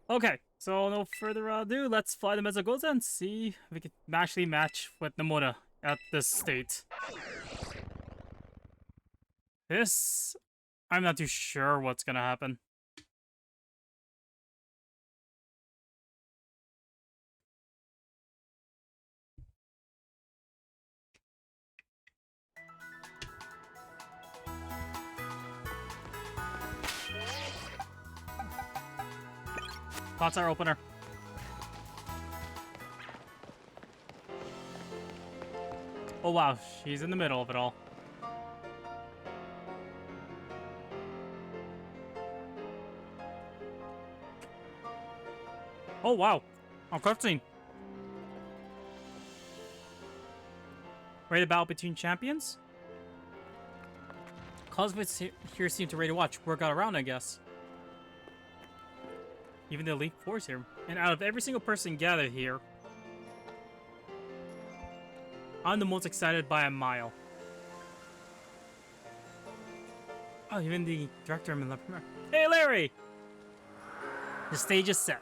Okay, so no further ado, let's fly the Mesogoza and see if we can actually match with Nomura at this state. This, I'm not too sure what's gonna happen. Pots our opener. Oh wow, she's in the middle of it all. Oh wow, a cutscene. Ready to battle between champions? Cosmets here seem to ready to watch. Word got around, I guess. Even the Elite Four's here. And out of every single person gathered here, I'm the most excited by a mile. Oh, even the director and the premiere. Hey, Larry! The stage is set.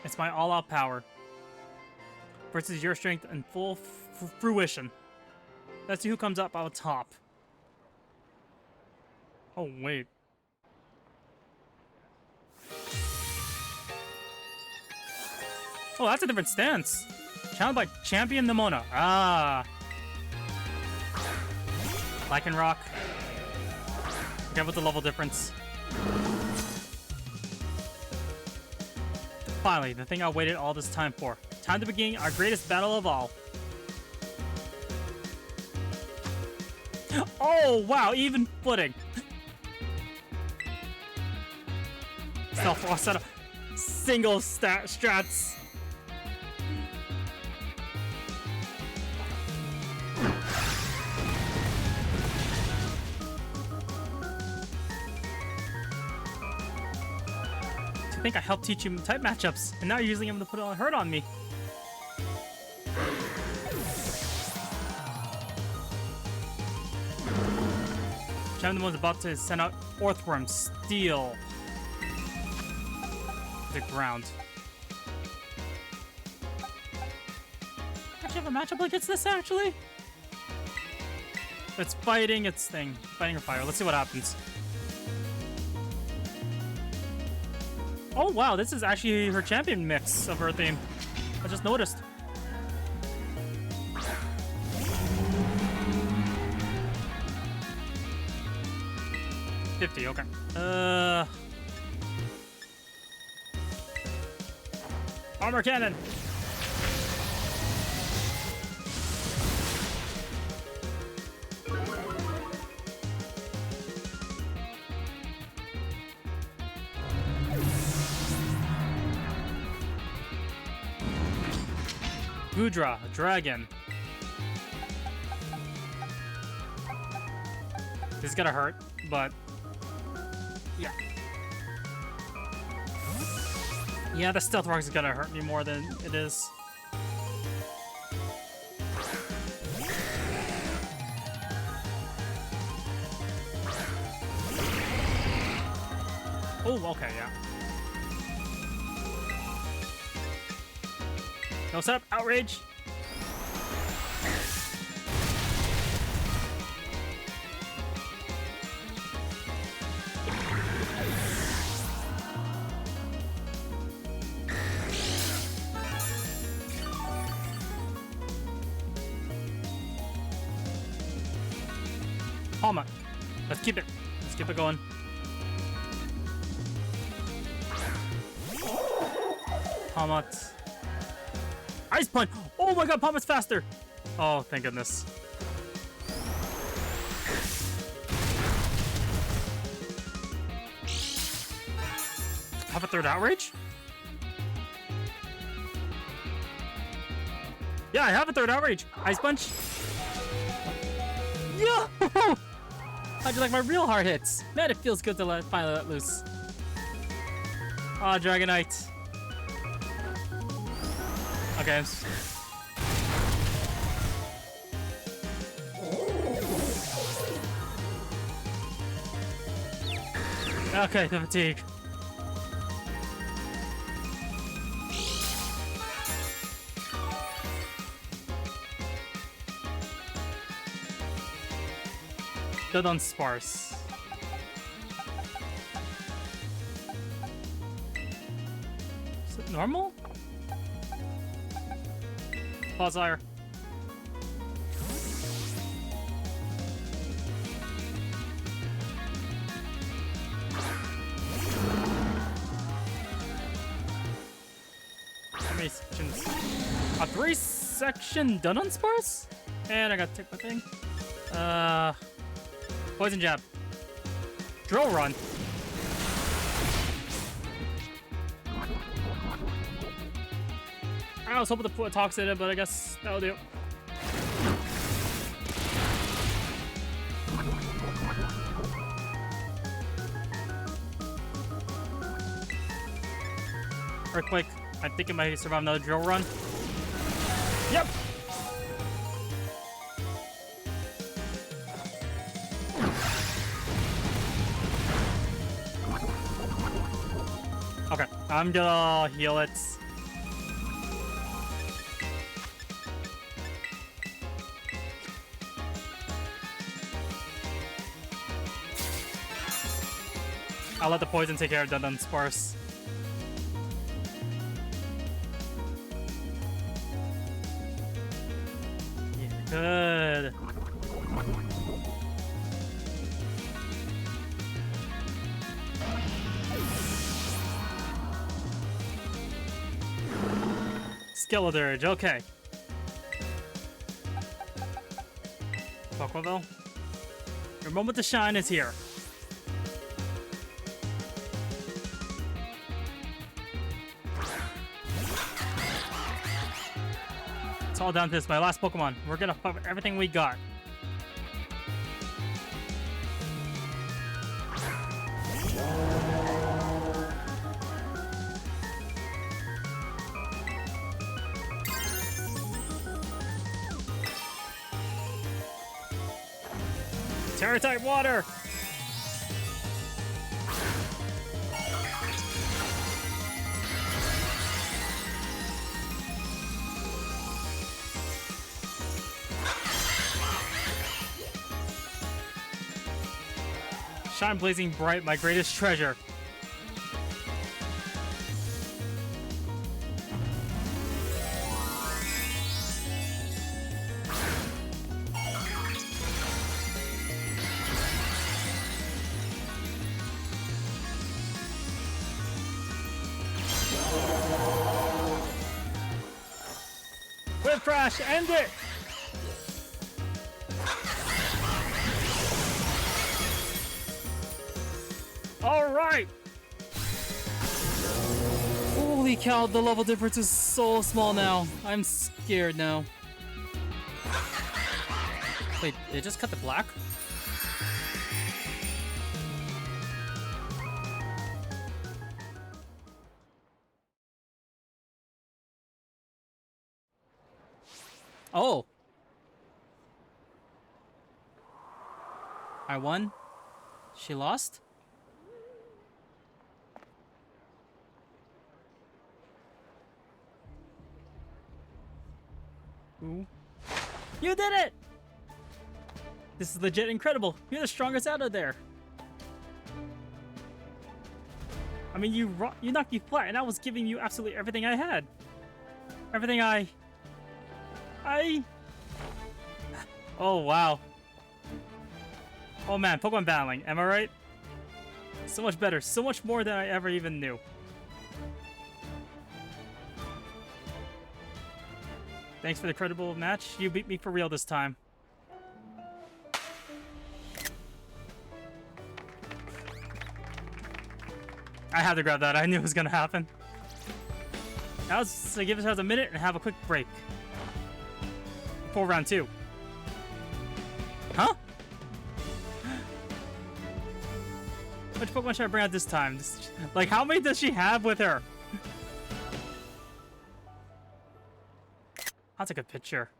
It's my all-out power versus your strength in full fruition. Let's see who comes up on top. Oh, wait. Oh, that's a different stance. Challenged by Champion Nimona. Ah. Lycanroc. Forget about the level difference. Finally, the thing I waited all this time for. Time to begin our greatest battle of all. Oh, wow, even footing. Self-loss set of single strats. I think I helped teach you type matchups, and now you're using them to put a hurt on me. Champion was about to send out Earthworm Steel the ground. Actually have a matchup against this, actually? It's fighting its thing. Fighting or fire. Let's see what happens. Oh wow, this is actually her champion mix of her theme. I just noticed. $50, okay. Armor cannon! Gudra, a dragon. This is gonna hurt, but yeah. Yeah, the stealth rock is gonna hurt me more than it is. Oh, okay, yeah. No setup, outrage. Palma. Let's keep it. Let's keep it going. Palmat. Ice Punch! Oh my god, Palmat's faster! Oh, thank goodness. Have a third outrage? Yeah, I have a third outrage. Ice Punch. Yo! How'd you like my real hard hits? Man, it feels good to finally let loose. Aw, Dragonite. Okay. Okay, the fatigue. Dead on sparse. Is it normal? Pause higher. How many sections? A 3-section done on sparse? And I gotta take my thing. Poison jab. Drill run. I was hoping to put a tox in it, but I guess that'll do. Earthquake. I think it might survive another drill run. Yep. Okay, I'm gonna heal it. I'll let the poison take care of that on sparse. Yeah, good. Skeledirge, okay. Pokemon, your moment to shine is here. It's all down to this, my last Pokemon. We're gonna fight with everything we got. Terra-type water! Shine blazing bright, my greatest treasure. Whip crash, end it! Alright! Holy cow, the level difference is so small now. I'm scared now. Wait, they just cut the black? Oh! I won? She lost? Ooh. You did it! This is legit incredible. You're the strongest out of there. I mean, you knocked me flat, and I was giving you absolutely everything I had. Everything I... Oh, wow. Oh, man. Pokemon battling. Am I right? So much better. So much more than I ever even knew. Thanks for the credible match. You beat me for real this time. I had to grab that. I knew it was going to happen. Now let's give ourselves a minute and have a quick break. Before round 2. Huh? Which Pokemon should I bring out this time? Like, how many does she have with her? I'll take a picture.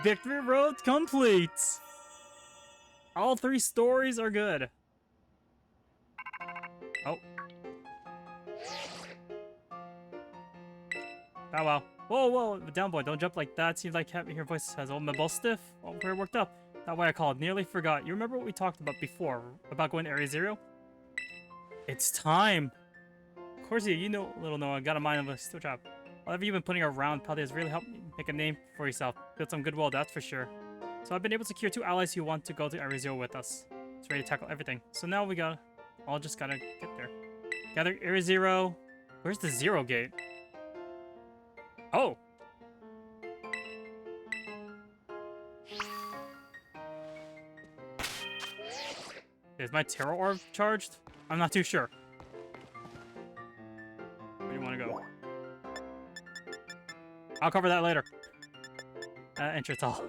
Victory Road complete! All 3 stories are good. Oh. Oh wow. Whoa, whoa, down boy, don't jump like that. Seems like your voice has old both stiff. Oh, we're worked up. That way I called. Nearly forgot. You remember what we talked about before? About going to Area Zero? It's time! Of course, you know, little Noah, got a mind of a still job. Whatever you've been putting around probably has really helped you make a name for yourself. Built some goodwill, that's for sure. So I've been able to secure 2 allies who want to go to Area Zero with us. It's ready to tackle everything. So now we all just gotta get there. Gather Area Zero. Where's the Zero Gate? Oh! Is my Terror Orb charged? I'm not too sure. Where do you want to go? I'll cover that later. Entrance hall.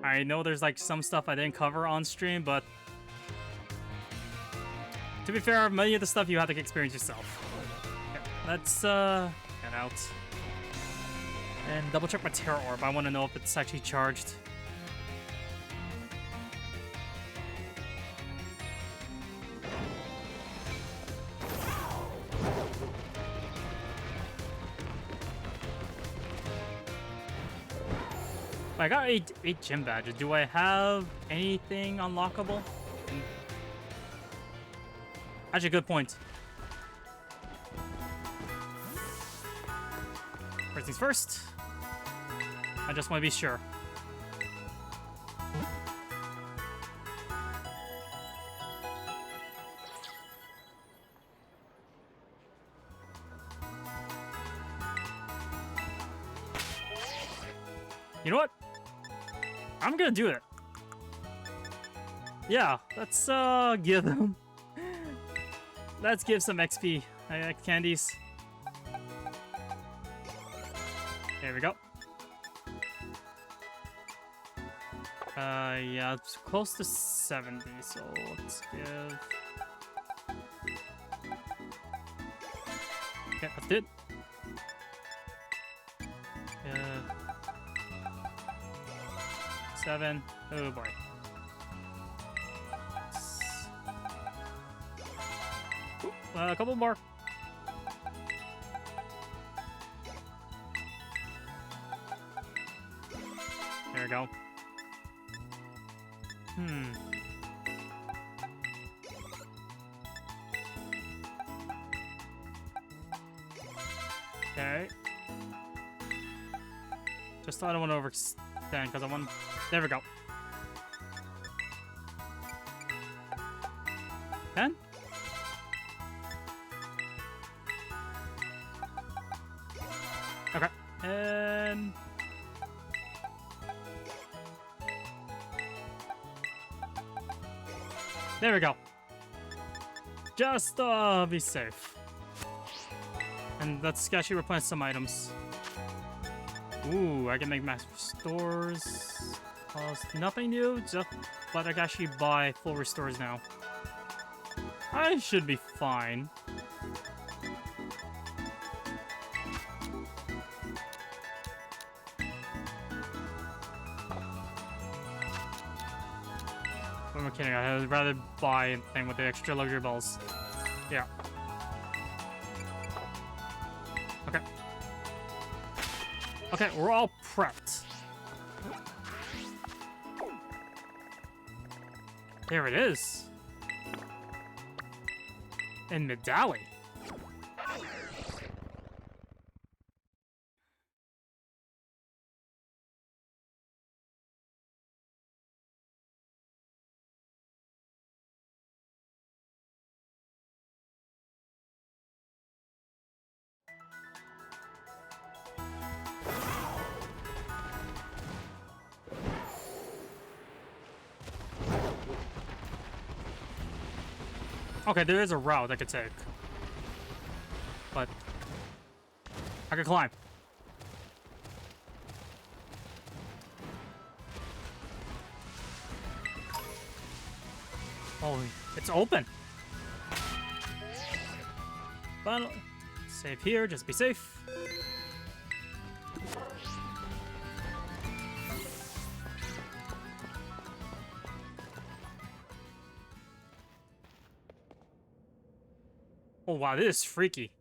I know there's like some stuff I didn't cover on stream, but to be fair, many of the stuff you have to experience yourself. Okay, let's get out and double check my Terror Orb. I want to know if it's actually charged. I got 8 gym badges. Do I have anything unlockable? Actually, good point. First things first. I just want to be sure. You know what? I'm gonna do it. Yeah, let's give them. Let's give some XP candies. There we go. Yeah, it's close to 70, so let's give. Okay, that's it. 7. Oh boy. A couple more. There we go. Okay. Just thought I don't want to overextend because I want. There we go. 10? Okay. And there we go. Just be safe. And let's actually replenish some items. Ooh, I can make max restores. Nothing new, just but I can actually buy full restores now. I should be fine. I'm kidding, I'd rather buy a thing with the extra luxury balls. Yeah. Okay. Okay, we're all prepped. There it is. In Medali. Okay, there is a route I could take. But I could climb. Oh, it's open. But save here, just be safe. Oh wow, this is freaky.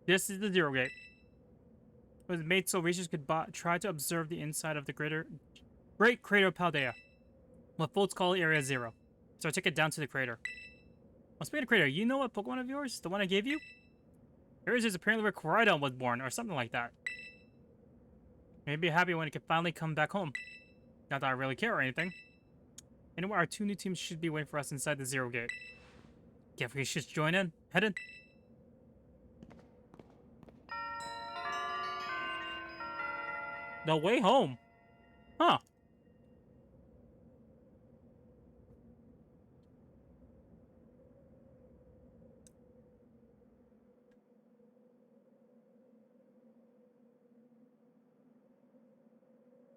This is the Zero Gate. It was made so researchers could try to observe the inside of the Great Crater of Paldea, what folks call Area Zero. So I took it down to the crater. Well, speaking of crater, you know what Pokemon of yours? The one I gave you? Area Zero is apparently where Koraidon was born, or something like that. Maybe happy when it can finally come back home. Not that I really care or anything. Anyway, our 2 new teams should be waiting for us inside the Zero Gate. Guess we should join in. Head in. The way home. Huh.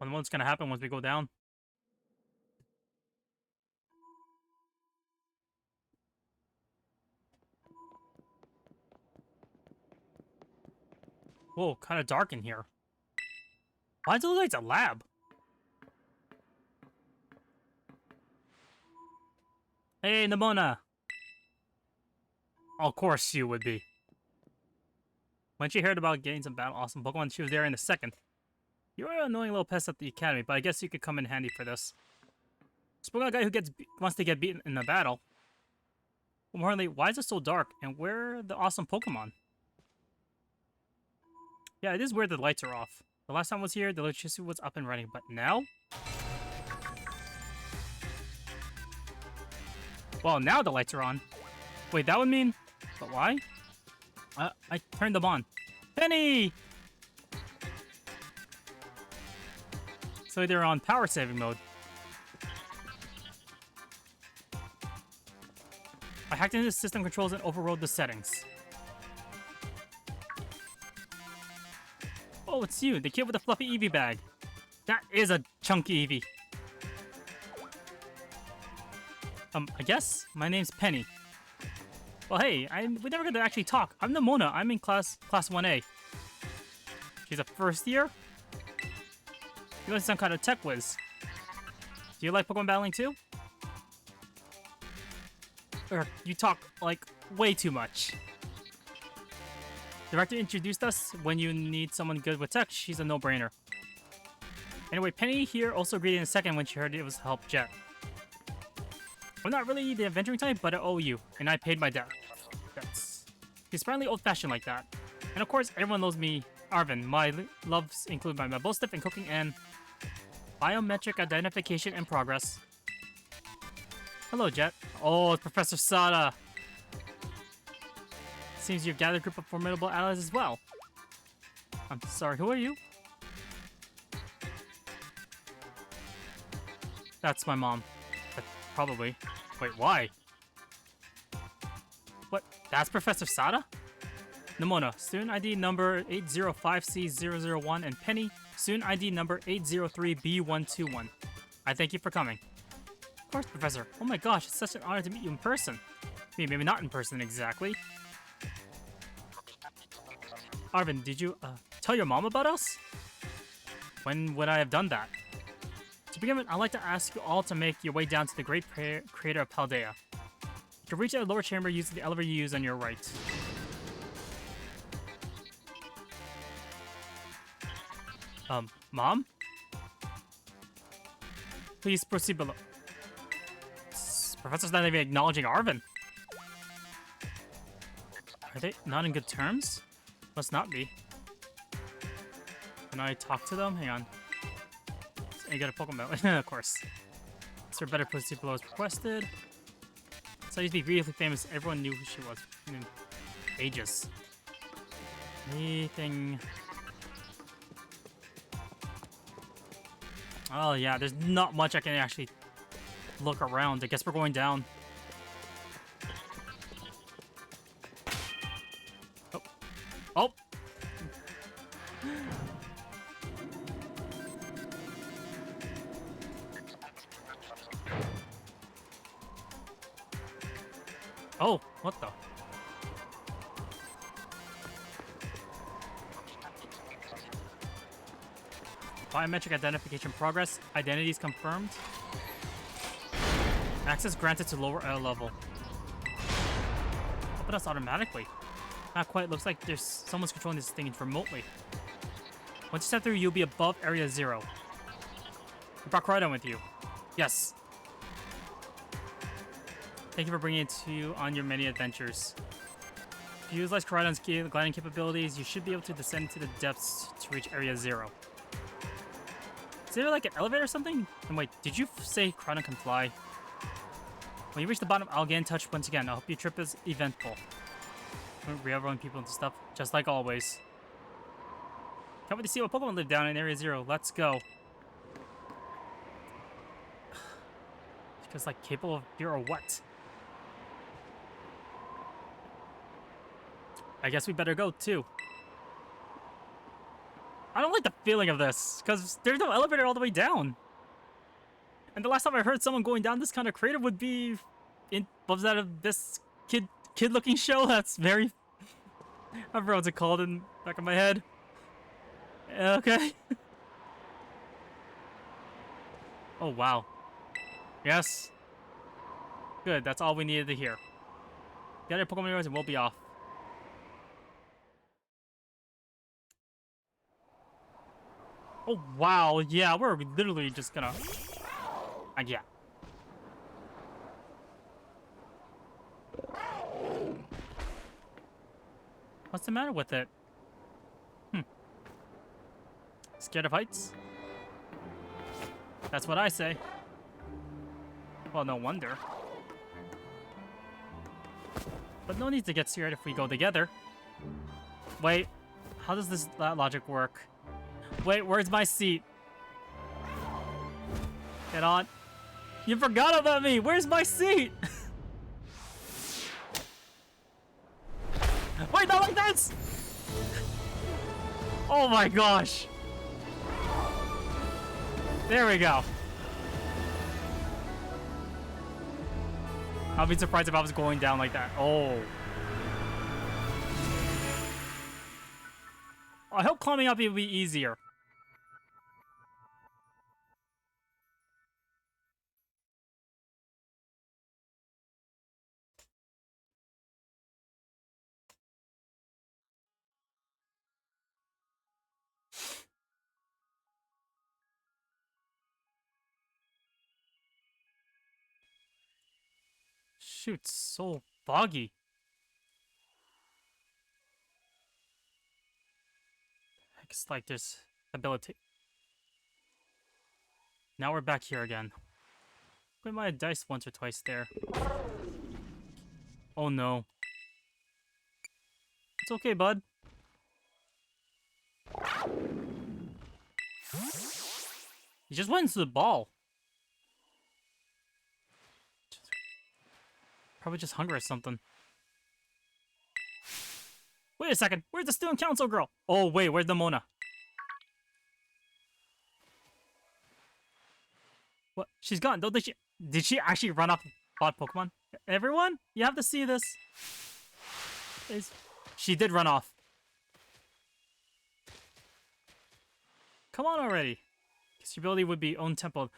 What's gonna happen once we go down? Whoa, kind of dark in here. Why does it look like it's a lab? Hey, Nimona. Of course you would be. When she heard about getting some battle awesome Pokemon, she was there in a second. You're an annoying little pest at the academy, but I guess you could come in handy for this. Spoke about a guy who wants to get beaten in a battle. But more importantly, why is it so dark? And where are the awesome Pokemon? Yeah, it is weird the lights are off. The last time I was here, the electricity was up and running, but now? Well, now the lights are on. Wait, that would mean... But why? I turned them on. Penny! So they're on power saving mode. I hacked into the system controls and overrode the settings. Oh, it's you, the kid with the fluffy Eevee bag. That is a chunky Eevee. I guess my name's Penny. Well, hey, we never got to actually talk. I'm Nimona. I'm in class 1A. She's a first year? You must some kind of tech whiz. Do you like Pokemon battling too? Or you talk, like, way too much. Director introduced us. When you need someone good with tech, she's a no-brainer. Anyway, Penny here also agreed in a second when she heard it was help Jet. I'm not really the adventuring type, but I owe you, and I paid my debt. He's friendly old-fashioned like that. And of course, everyone knows me, Arvin. My loves include my Mabostif and cooking and biometric identification in progress. Hello, Jet. Oh, it's Professor Sada. Seems you've gathered a group of formidable allies as well. I'm sorry, who are you? That's my mom. Probably. Wait, why? What? That's Professor Sada? Nimona, student ID number 805C001, and Penny, student ID number 803B121. I thank you for coming. Of course, Professor. Oh my gosh, it's such an honor to meet you in person. Maybe not in person exactly. Arvin, did you tell your mom about us? When would I have done that? To begin with, I'd like to ask you all to make your way down to the Great Crater of Paldea. You can reach the lower chamber using the elevator you use on your right. Mom? Please proceed below. Professor's not even acknowledging Arvin. Are they not in good terms? Must not be. Can I talk to them? Hang on. You get a Pokemon, of course. Sir, better proceed below as requested. So I used to be really famous. Everyone knew who she was. In ages. Anything? Oh yeah, there's not much I can actually look around. I guess we're going down. Oh. Oh! Oh, what the? Biometric identification progress. Identities confirmed. Access granted to lower air level. Open us automatically. Not quite. Looks like there's someone's controlling this thing remotely. Once you step through, you'll be above Area 0. You brought Crydon with you. Yes. Thank you for bringing it to you on your many adventures. If you utilize Crydon's gliding capabilities, you should be able to descend to the depths to reach Area 0. Is there like an elevator or something? And wait, did you say Crydon can fly? When you reach the bottom, I'll get in touch once again. I hope your trip is eventful. Railroading people and stuff, just like always. Can't wait to see what Pokemon live down in Area 0. Let's go. Because like capable of fear or what? I guess we better go too. I don't like the feeling of this, because there's no elevator all the way down. And the last time I heard someone going down this kind of crater would be in, what was that, of this kid-looking show? That's very... I forgot what's it called in the back of my head. Okay. Oh, wow. Yes. Good, that's all we needed to hear. Get your Pokemon yours and we'll be off. Oh, wow. Yeah, we're literally just gonna... yeah. What's the matter with it? Scared of heights? That's what I say. Well, no wonder. But no need to get scared if we go together. Wait, how does this logic work? Wait, where's my seat? Get on. You forgot about me! Where's my seat? Wait, not like this! Oh my gosh. There we go. I'll be surprised if I was going down like that. Oh. I hope climbing up will be easier. Shoot, so foggy. It's like this ability. Now we're back here again. We might have diced once or twice there. Oh no. It's okay, bud. He just went into the ball. Probably just hungry or something. Wait a second. Where's the student council girl? Oh, wait. Where's the Mona? What? She's gone. Don't think she... Did she actually run off bot Pokemon? Everyone? You have to see this. She did run off. Come on already. Guess your ability would be own temple.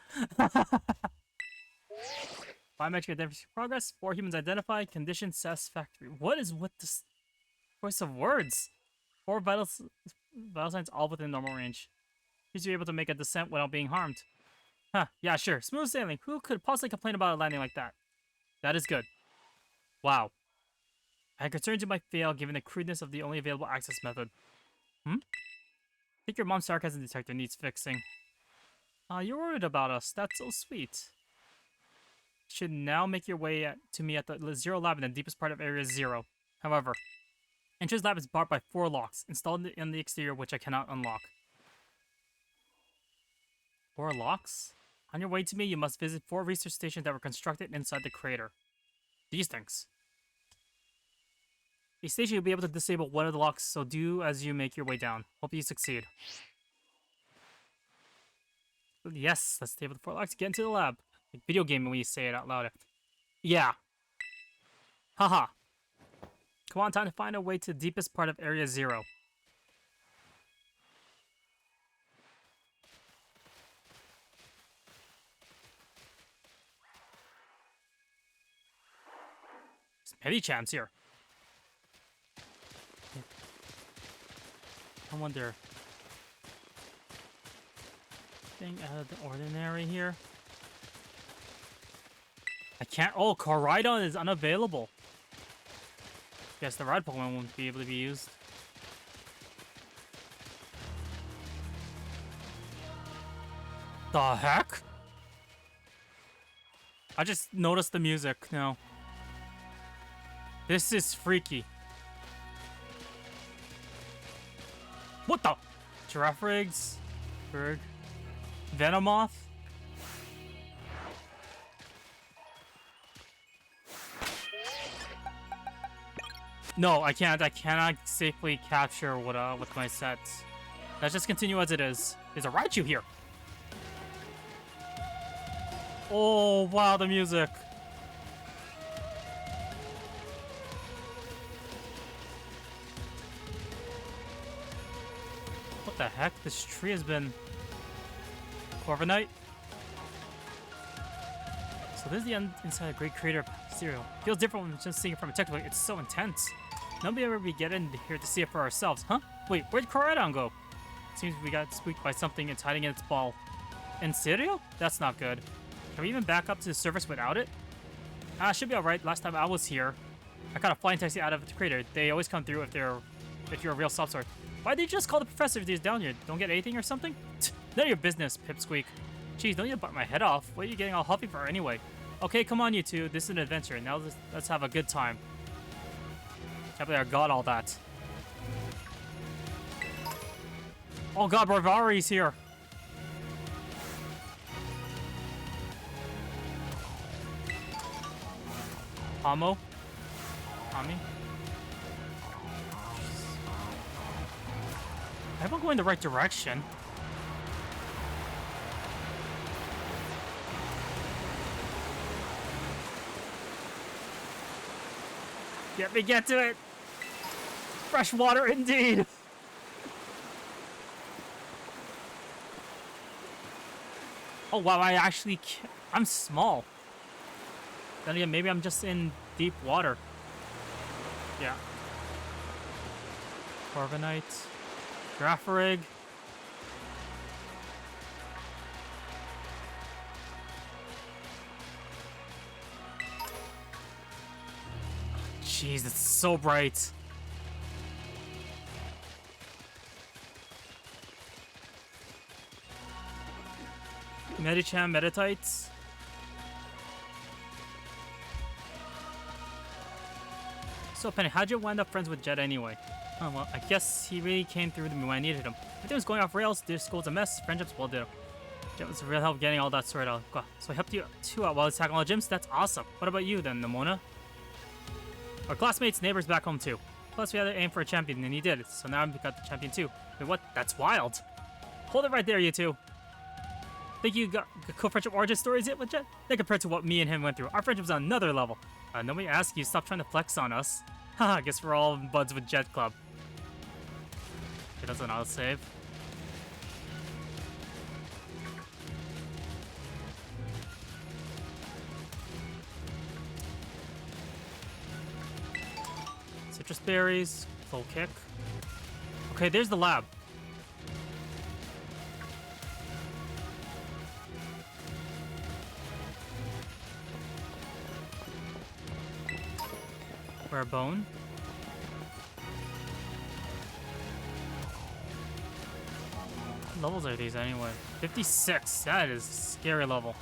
Biometric identification progress. 4 humans identified. Condition satisfactory. What is with this choice of words? 4 vital signs all within normal range. You're able to make a descent without being harmed. Huh, yeah, sure. Smooth sailing. Who could possibly complain about a landing like that? That is good. Wow. I had concerns you might fail given the crudeness of the only available access method. I think your mom's sarcasm detector needs fixing. You're worried about us. That's so sweet. You should now make your way to me at the Zero Lab in the deepest part of Area 0. However, entrance lab is barred by 4 locks, installed in the exterior, which I cannot unlock. 4 locks? On your way to me, you must visit 4 research stations that were constructed inside the crater. These things. Each station you'll be able to disable one of the locks, so do as you make your way down. Hope you succeed. Yes, let's disable the 4 locks. Get into the lab. Like video game when you say it out loud. Yeah. Haha. Come on, time to find a way to the deepest part of Area 0. Petty-chan's here. I wonder... Thing out of the ordinary here? I can't... Oh, Koraidon is unavailable. Guess the ride Pokemon won't be able to be used. The heck? I just noticed the music now. This is freaky. What the? Giraffe Rigs? Berg? Venomoth? No, I can't. I cannot safely capture with my sets. Let's just continue as it is. There's a Raichu here. Oh, wow, the music. What the heck? This tree has been... Corviknight? So this is the inside of Great Crater Cereal. Feels different when just seeing it from a textbook. It's so intense. Nobody ever be getting here to see it for ourselves, huh? Wait, where'd Koraidon go? Seems we got spooked by something. It's hiding in its ball. In cereal? That's not good. Can we even back up to the surface without it? Should be alright. Last time I was here, I got a flying taxi out of the crater. They always come through if you're a real sub-sort. Why'd they just call the professor if he's down here? Don't get anything or something? None of your business, Pipsqueak. Jeez, don't you bite my head off. What are you getting all huffy for anyway? Okay, come on, you two. This is an adventure. Now let's have a good time. Can't believe I got all that. Oh god, Bravari's here. Tommy? I hope I'm going the right direction. Get me, get to it! Fresh water indeed! Oh wow, I actually can't. I'm small. Then again, maybe I'm just in deep water. Yeah. Corviknight. Giraffe Rig. Jeez, it's so bright. Medicham Meditites. So, Penny, how'd you wind up friends with Jet anyway? Oh, well, I guess he really came through to me when I needed him. Everything was going off rails, this school's a mess, friendships well did. Jet was a real help getting all that sorted out. So I helped you too out while he's attacking all the gyms? That's awesome. What about you then, Nimona? Our classmates, neighbors back home too. Plus we had to aim for a champion, and he did. So now I've got the champion too. Wait, what? That's wild. Hold it right there, you two. Think you got cool friendship origin stories yet with Jet? Then compared to what me and him went through, our friendship's on another level. Nobody asked you, stop trying to flex on us. Haha, guess we're all buds with Jet Club. It doesn't auto-save. Citrus berries, full kick. Okay, there's the lab. Rare bone. What levels are these anyway? 56. That is a scary level.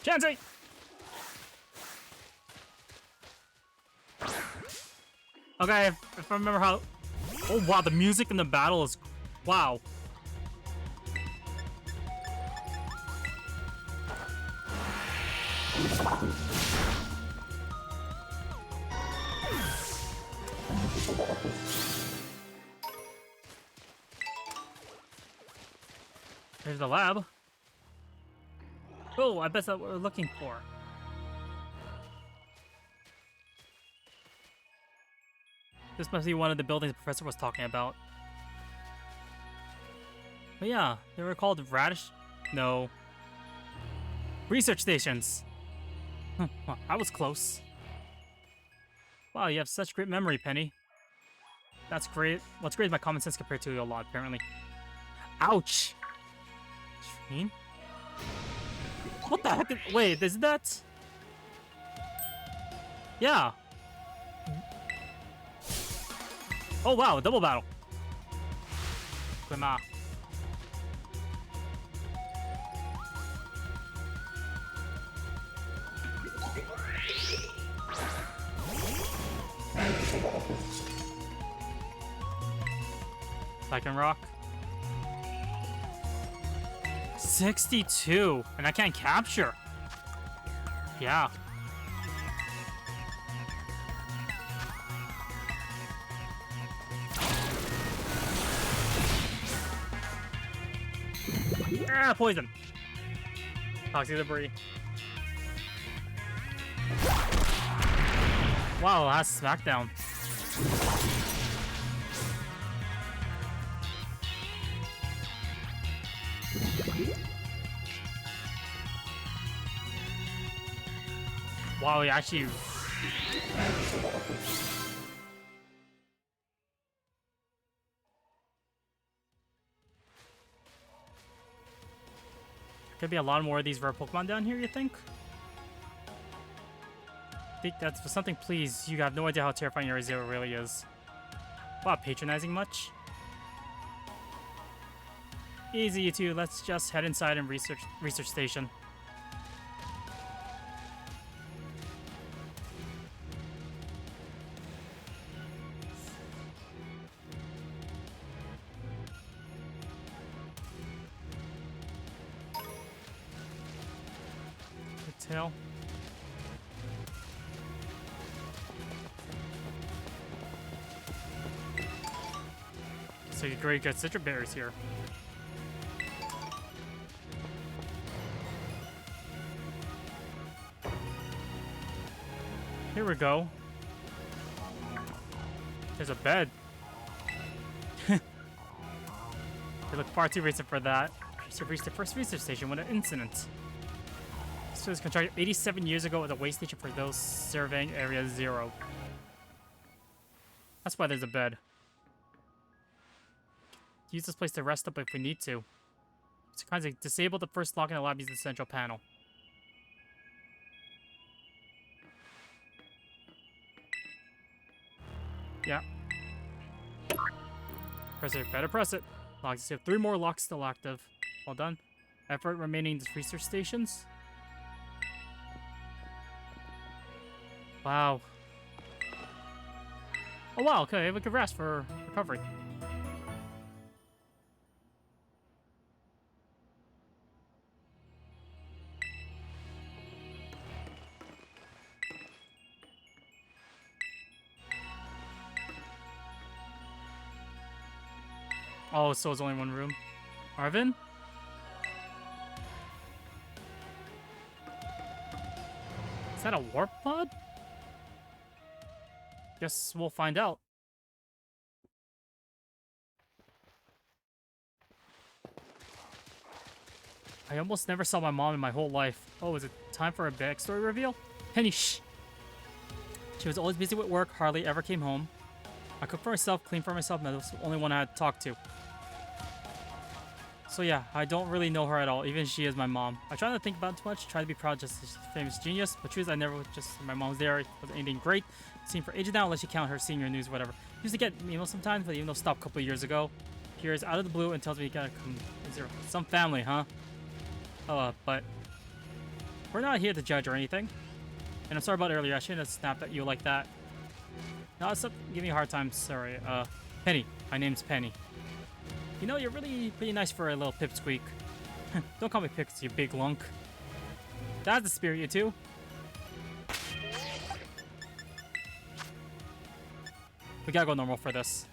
Chansey! Okay, if I remember how... Oh wow, the music in the battle is... Wow. There's the lab. Oh, I bet that's what we're looking for. This must be one of the buildings the professor was talking about. But yeah, they were called radish... No. Research stations. Well, I was close. Wow, you have such great memory, Penny. That's great. What's great is my common sense compared to you a lot, apparently. Ouch! Train? What the heck? Wait, is that... Yeah. Oh wow, double battle. Quima. Second rock. 62, and I can't capture. Yeah. Ah, poison. Toxic debris. Wow, last smackdown. Wow, he actually... Could be a lot more of these rare Pokemon down here, you think? I think that's for something, please. You have no idea how terrifying Area Zero really is. Wow, patronizing much? Easy, you two. Let's just head inside and research station. Tail. So you great got citrus berries here. Here we go. There's a bed. They look far too recent for that. Just reached the first research station with an incident. This was constructed 87 years ago as a way station for those surveying Area Zero. That's why there's a bed. Use this place to rest up if we need to. It's kind of disable the first lock in the lab using the central panel. Yeah. Press it. Better press it. Locks. You have 3 more locks still active. Well done. Effort remaining in research stations. Wow. Oh wow, okay, we could rest for recovery. Oh, so it's only one room. Arvin? Is that a warp pod? Guess we'll find out. I almost never saw my mom in my whole life. Oh, is it time for a backstory reveal? Penny, shh! She was always busy with work, hardly ever came home. I cooked for myself, cleaned for myself, and that was the only one I had to talk to. So yeah, I don't really know her at all, even if she is my mom. I try not to think about it too much, try to be proud just as a famous genius, but truth, I never just, my mom was there, it wasn't anything great. Seen for ages now, unless you count her senior news, whatever. Used to get emails sometimes, but even though stopped a couple of years ago. Here's out of the blue and tells me you gotta come zero. Some family, huh? Oh, but we're not here to judge or anything. And I'm sorry about earlier, I shouldn't have snapped at you like that. No, stop giving me a hard time, sorry. Penny, my name's Penny. You know, you're really pretty nice for a little pipsqueak. Don't call me Pix, you big lunk. That's the spirit, you two. We gotta go normal for this.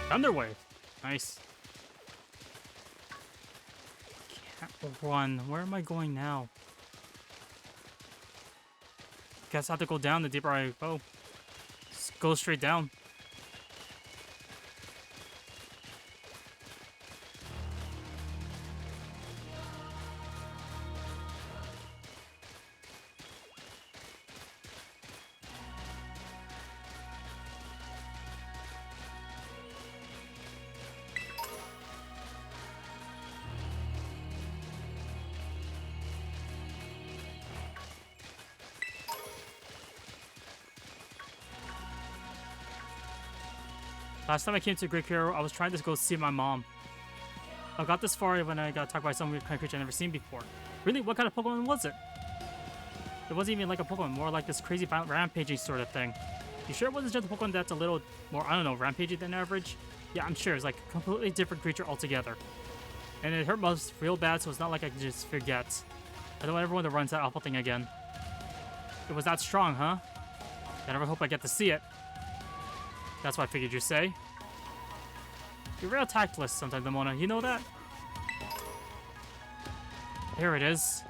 Thunderwave. Nice. Can't run. Where am I going now? Guess I have to go down the deeper I go. Just go straight down. Last time I came to Great Hero, I was trying to go see my mom. I got this far when I got attacked by some weird kind of creature I've never seen before. Really? What kind of Pokemon was it? It wasn't even like a Pokemon, more like this crazy violent rampaging sort of thing. You sure it wasn't just a Pokemon that's a little more, I don't know, rampaging than average? Yeah, I'm sure. It's like a completely different creature altogether. And it hurt most real bad, so it's not like I can just forget. I don't want everyone to run to that awful thing again. It was that strong, huh? I never hope I get to see it. That's what I figured you'd say. You're real tactless sometimes, Demona. You know that? Here it is.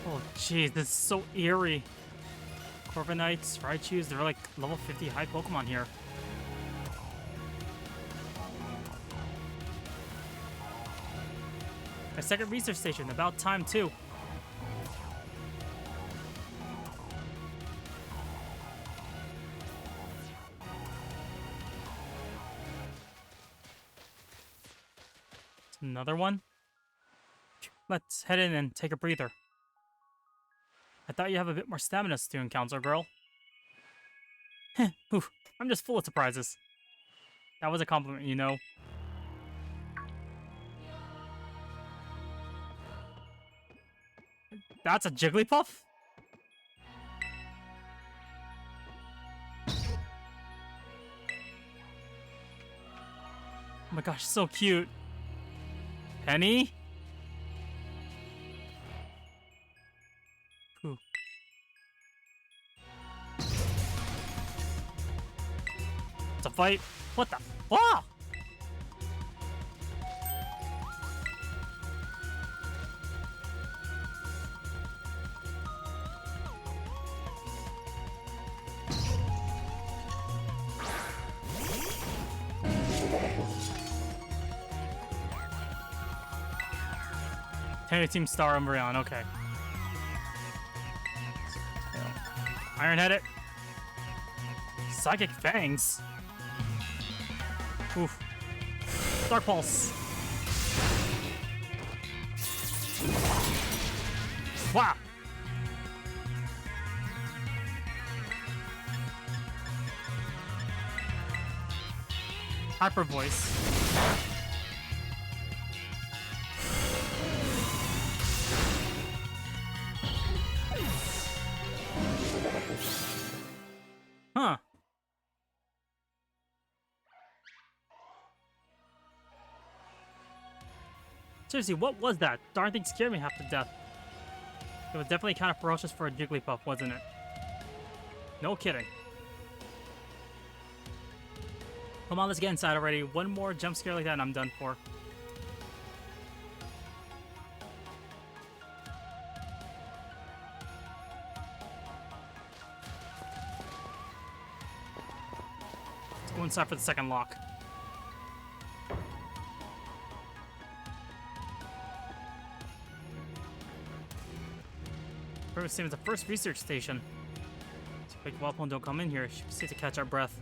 Oh, jeez, this is so eerie. Corviknights, Raichus, they're like level 50 high Pokemon here. A second research station, about time too. Another one? Let's head in and take a breather. I thought you have a bit more stamina, student council girl. Heh, oof, I'm just full of surprises. That was a compliment, you know. That's a Jigglypuff? Oh my gosh, so cute. Penny? Ooh. It's a fight. What the? Ah! Tennis Team Star Umbreon, okay. Iron Head it. Psychic Fangs. Oof. Dark Pulse. Wow. Hyper Voice. Huh. Seriously, what was that? Darn thing scared me half to death. It was definitely kind of ferocious for a Jigglypuff, wasn't it? No kidding. Come on, let's get inside already. One more jump scare like that and I'm done for. Let's go inside for the second lock. Perfect, same as the first research station. Like Walpole don't come in here. She needs to catch our breath.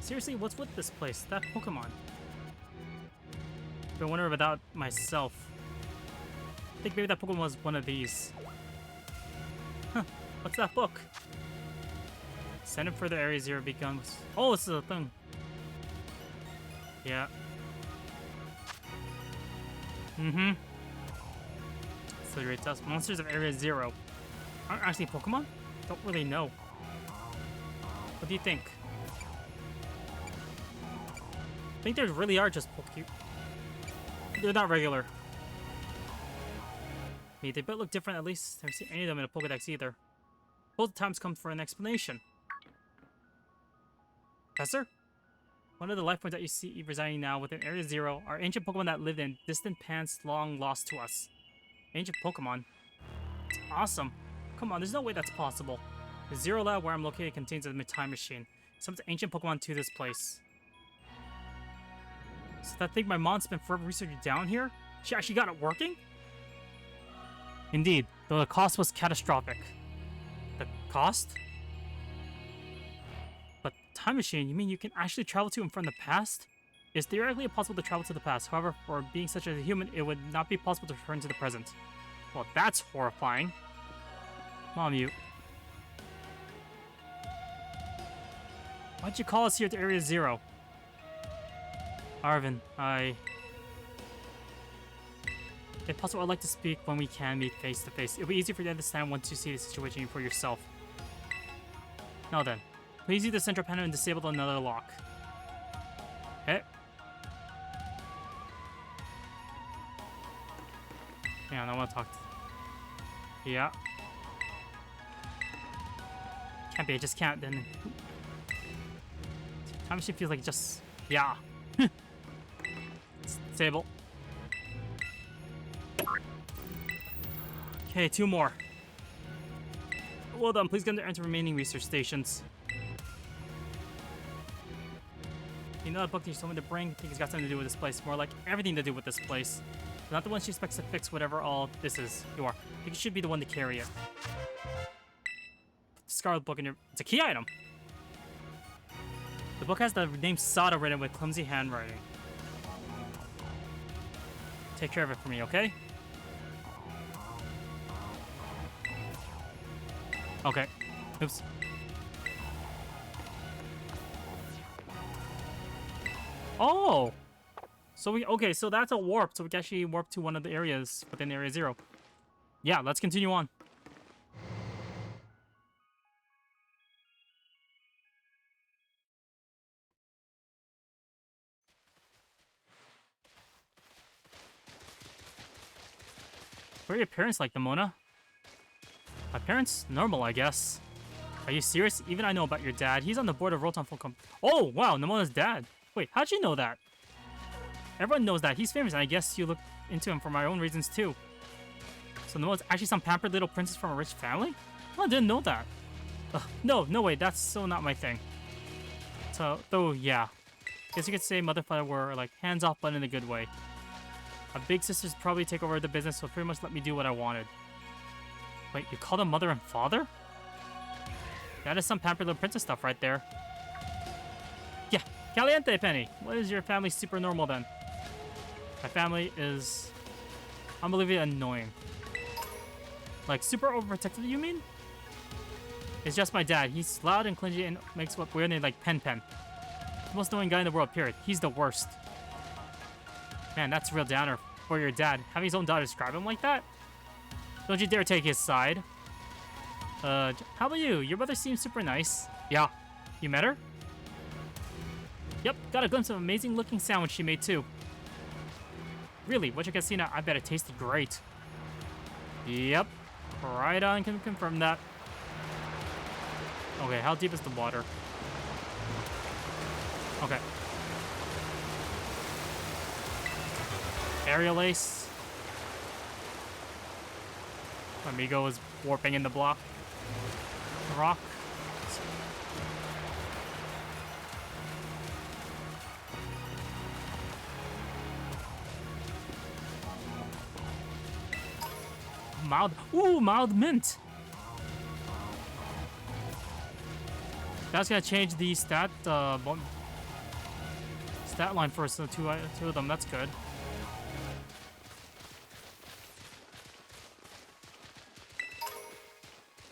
Seriously, what's with this place? That Pokemon. Been wondering about myself. think maybe that Pokemon was one of these. Huh. What's that book? Send him further Area 0 becomes... Oh, this is a thing. Yeah. Mm-hmm. Accelerate test. Monsters of Area 0. Aren't actually Pokemon? Don't really know. What do you think? I think there really are just Pokemon. They're not regular. Hey, they both look different at least. I've never seen any of them in a Pokedex either. Both times come for an explanation. Professor? One of the life forms that you see residing now within Area 0 are ancient Pokemon that lived in distant past long lost to us. Ancient Pokemon? It's awesome. Come on, there's no way that's possible. The Zero Lab where I'm located contains a time machine. Summons ancient Pokemon to this place. So that thing my mom's been forever researching down here? She actually got it working? Indeed, though the cost was catastrophic. The cost? But time machine, you mean you can actually travel to and from the past? It's theoretically impossible to travel to the past. However, for being such a human, it would not be possible to return to the present. Well, that's horrifying. Mom, you... Why'd you call us here to Area 0? Arvin, If possible, I'd like to speak when we can meet face to face. It'll be easier for you to understand once you see the situation for yourself. Now then, please use the central panel and disable another lock. Okay. Yeah, I want to talk to... Yeah. Can't be, I just can't, then... Time machine feels like just... Yeah. Disable. Okay, 2 more. Well done, please get into remaining research stations. You know that book that you told me to bring? I think it's got something to do with this place. More like everything to do with this place. You're not the one she expects to fix whatever all this is. You are. I think you should be the one to carry it. Put the Scarlet book in your... It's a key item. The book has the name Sada written with clumsy handwriting. Take care of it for me, okay? Okay. Oops. Oh! So we... Okay, so that's a warp. So we can actually warp to one of the areas within Area 0. Yeah, let's continue on. What are your parents like, Nimona? My parents? Normal, I guess. Are you serious? Even I know about your dad. He's on the board of Rotom Full Oh, wow, Nimona's dad. Wait, how'd you know that? Everyone knows that. He's famous, and I guess you look into him for my own reasons, too. So Nimona's actually some pampered little princess from a rich family? Oh, I didn't know that. No way, that's so not my thing. So, though, yeah. Guess you could say mother and father were, like, hands-off, but in a good way. My big sisters probably take over the business, so pretty much let me do what I wanted. Wait, you call them mother and father? That is some pampered little princess stuff right there. Yeah, caliente, Penny. What is your family super normal then? My family is unbelievably annoying. Like super overprotective, you mean? It's just my dad. He's loud and clingy and makes what weird name like Pen. The most annoying guy in the world, period. He's the worst. Man, that's a real downer for your dad. Having his own daughter describe him like that? Don't you dare take his side. How about you? Your mother seems super nice. Yeah. You met her? Yep, got a glimpse of an amazing looking sandwich she made too. Really? What you can see now, I bet it tasted great. Yep. Right on, can confirm that. Okay, how deep is the water? Okay. Aerial Ace. Amigo is warping in the block. The rock. Mild. Ooh, mild mint. That's gonna change the stat line for us. So two of them. That's good.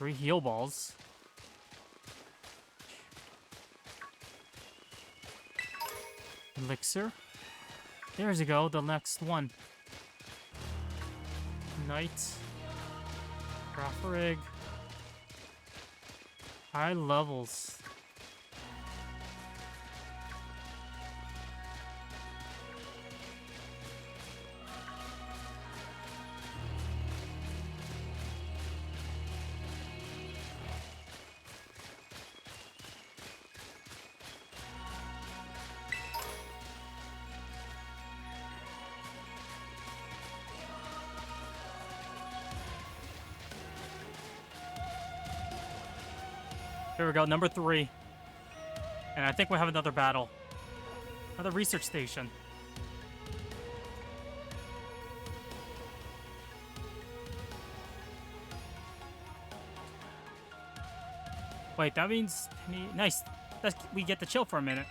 3 heal balls. Elixir. There's you go, the next one. Knight. Grapharig. High levels. Here we go, number 3. And I think we have another battle. Another research station. Wait, that means Penny. Nice. We get to chill for a minute.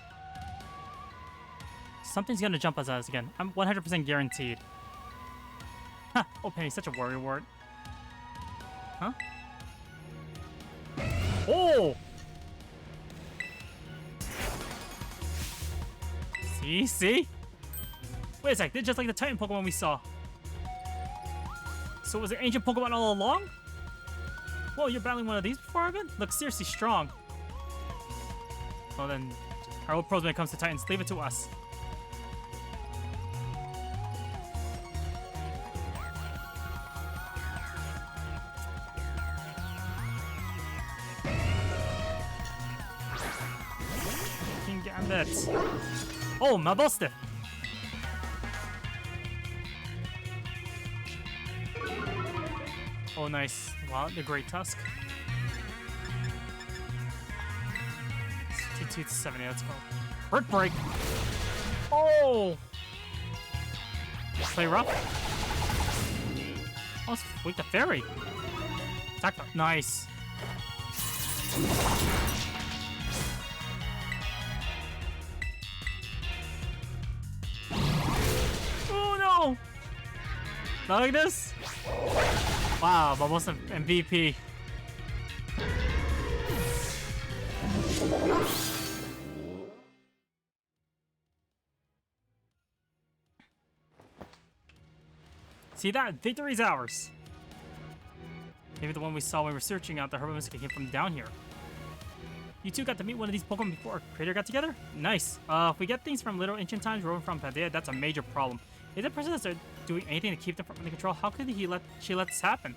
Something's gonna jump us at us again. I'm 100% guaranteed. Huh. Oh, Penny, such a worry word. Huh? Oh! See? Wait a sec, they're just like the Titan Pokemon we saw. So was it ancient Pokemon all along? Whoa, you're battling one of these before, Arvin? Looks seriously strong. Well then, our old pros when it comes to Titans, leave it to us. Oh, my Buster! Oh, nice. Wow, the Great Tusk. 270, let's go. Brick Break! Oh! Play rough. Oh, let's wake the fairy. Attack. Nice. Not like this? Wow, almost an MVP. See that? Victory's ours. Maybe the one we saw when we were searching out the Herba Mystica came from down here. You two got to meet one of these Pokemon before our creator got together? Nice. If we get things from Little Ancient Times rolling from Paldea, that's a major problem. Is the person that's doing anything to keep them from under control? How could she let this happen?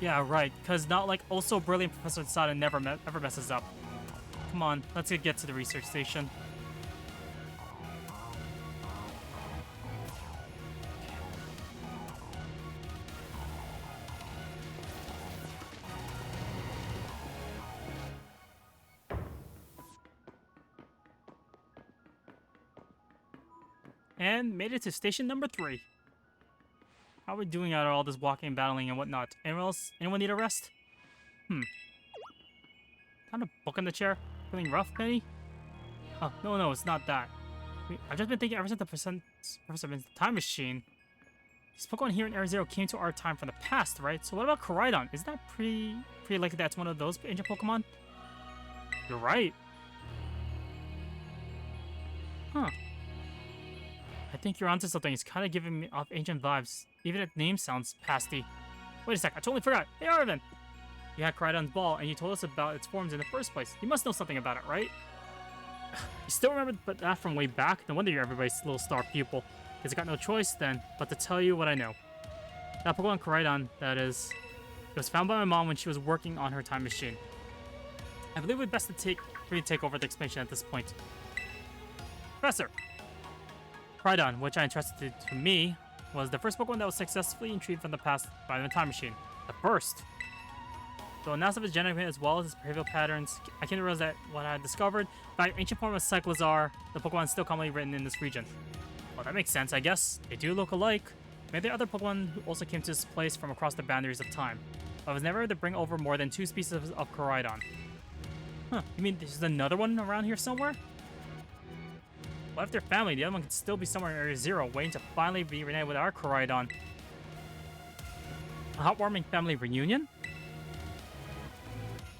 Yeah, right. Because not like also brilliant Professor Sada ever messes up. Come on, let's get to the research station. And made it to station number 3. How are we doing out of all this walking, battling, and whatnot? Anyone need a rest? Kind of book in the chair. Feeling rough, Penny? Oh, no, it's not that. I've just been thinking ever since the Professor Vin's time machine. These Pokemon here in Area Zero came to our time from the past, right? So what about Koraidon? Isn't that pretty likely that's one of those ancient Pokemon? You're right. Huh. I think you're onto something. It's kind of giving me off ancient vibes. Even if the name sounds pasty. Wait a sec, I totally forgot. Hey, Arvin! You had Koraidon's ball, and you told us about its forms in the first place. You must know something about it, right? You still remember that from way back? No wonder you're everybody's little star pupil. Because I got no choice then, but to tell you what I know. That Pokemon Koraidon, that is, it was found by my mom when she was working on her time machine. I believe it would be best for you to take over the explanation at this point. Professor! Koraidon, which I entrusted to me, was the first Pokemon that was successfully retrieved from the past by the time machine. The first! Though analysis of its genetic as well as its behavioral patterns, I came to realize that what I had discovered by ancient form of Cyclizar, the Pokemon is still commonly written in this region. Well, that makes sense, I guess. They do look alike. Maybe there are other Pokemon who also came to this place from across the boundaries of time. But I was never able to bring over more than 2 species of Koraidon. Huh, you mean there's another one around here somewhere? What if they're family? The other one could still be somewhere in Area Zero, waiting to finally be reunited with our Koraidon. A heartwarming family reunion?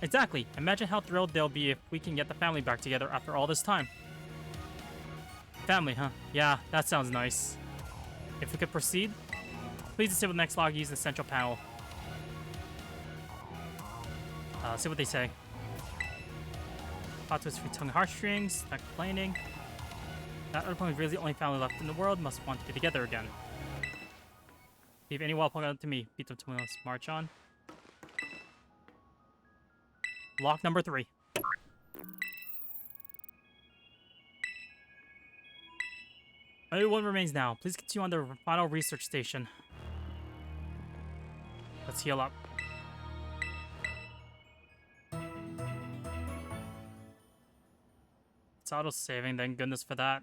Exactly. Imagine how thrilled they'll be if we can get the family back together after all this time. Family, huh? Yeah, that sounds nice. If we could proceed, please disable the next log using the central panel. See what they say. Plot twist for tongue heartstrings, not complaining. That other Pokemon is really the only family left in the world, must want to be together again. Leave any wild Pokemon to me. Beat them to us. March on. Block number 3. Only one remains now. Please continue on the final research station. Let's heal up. It's auto-saving, thank goodness for that.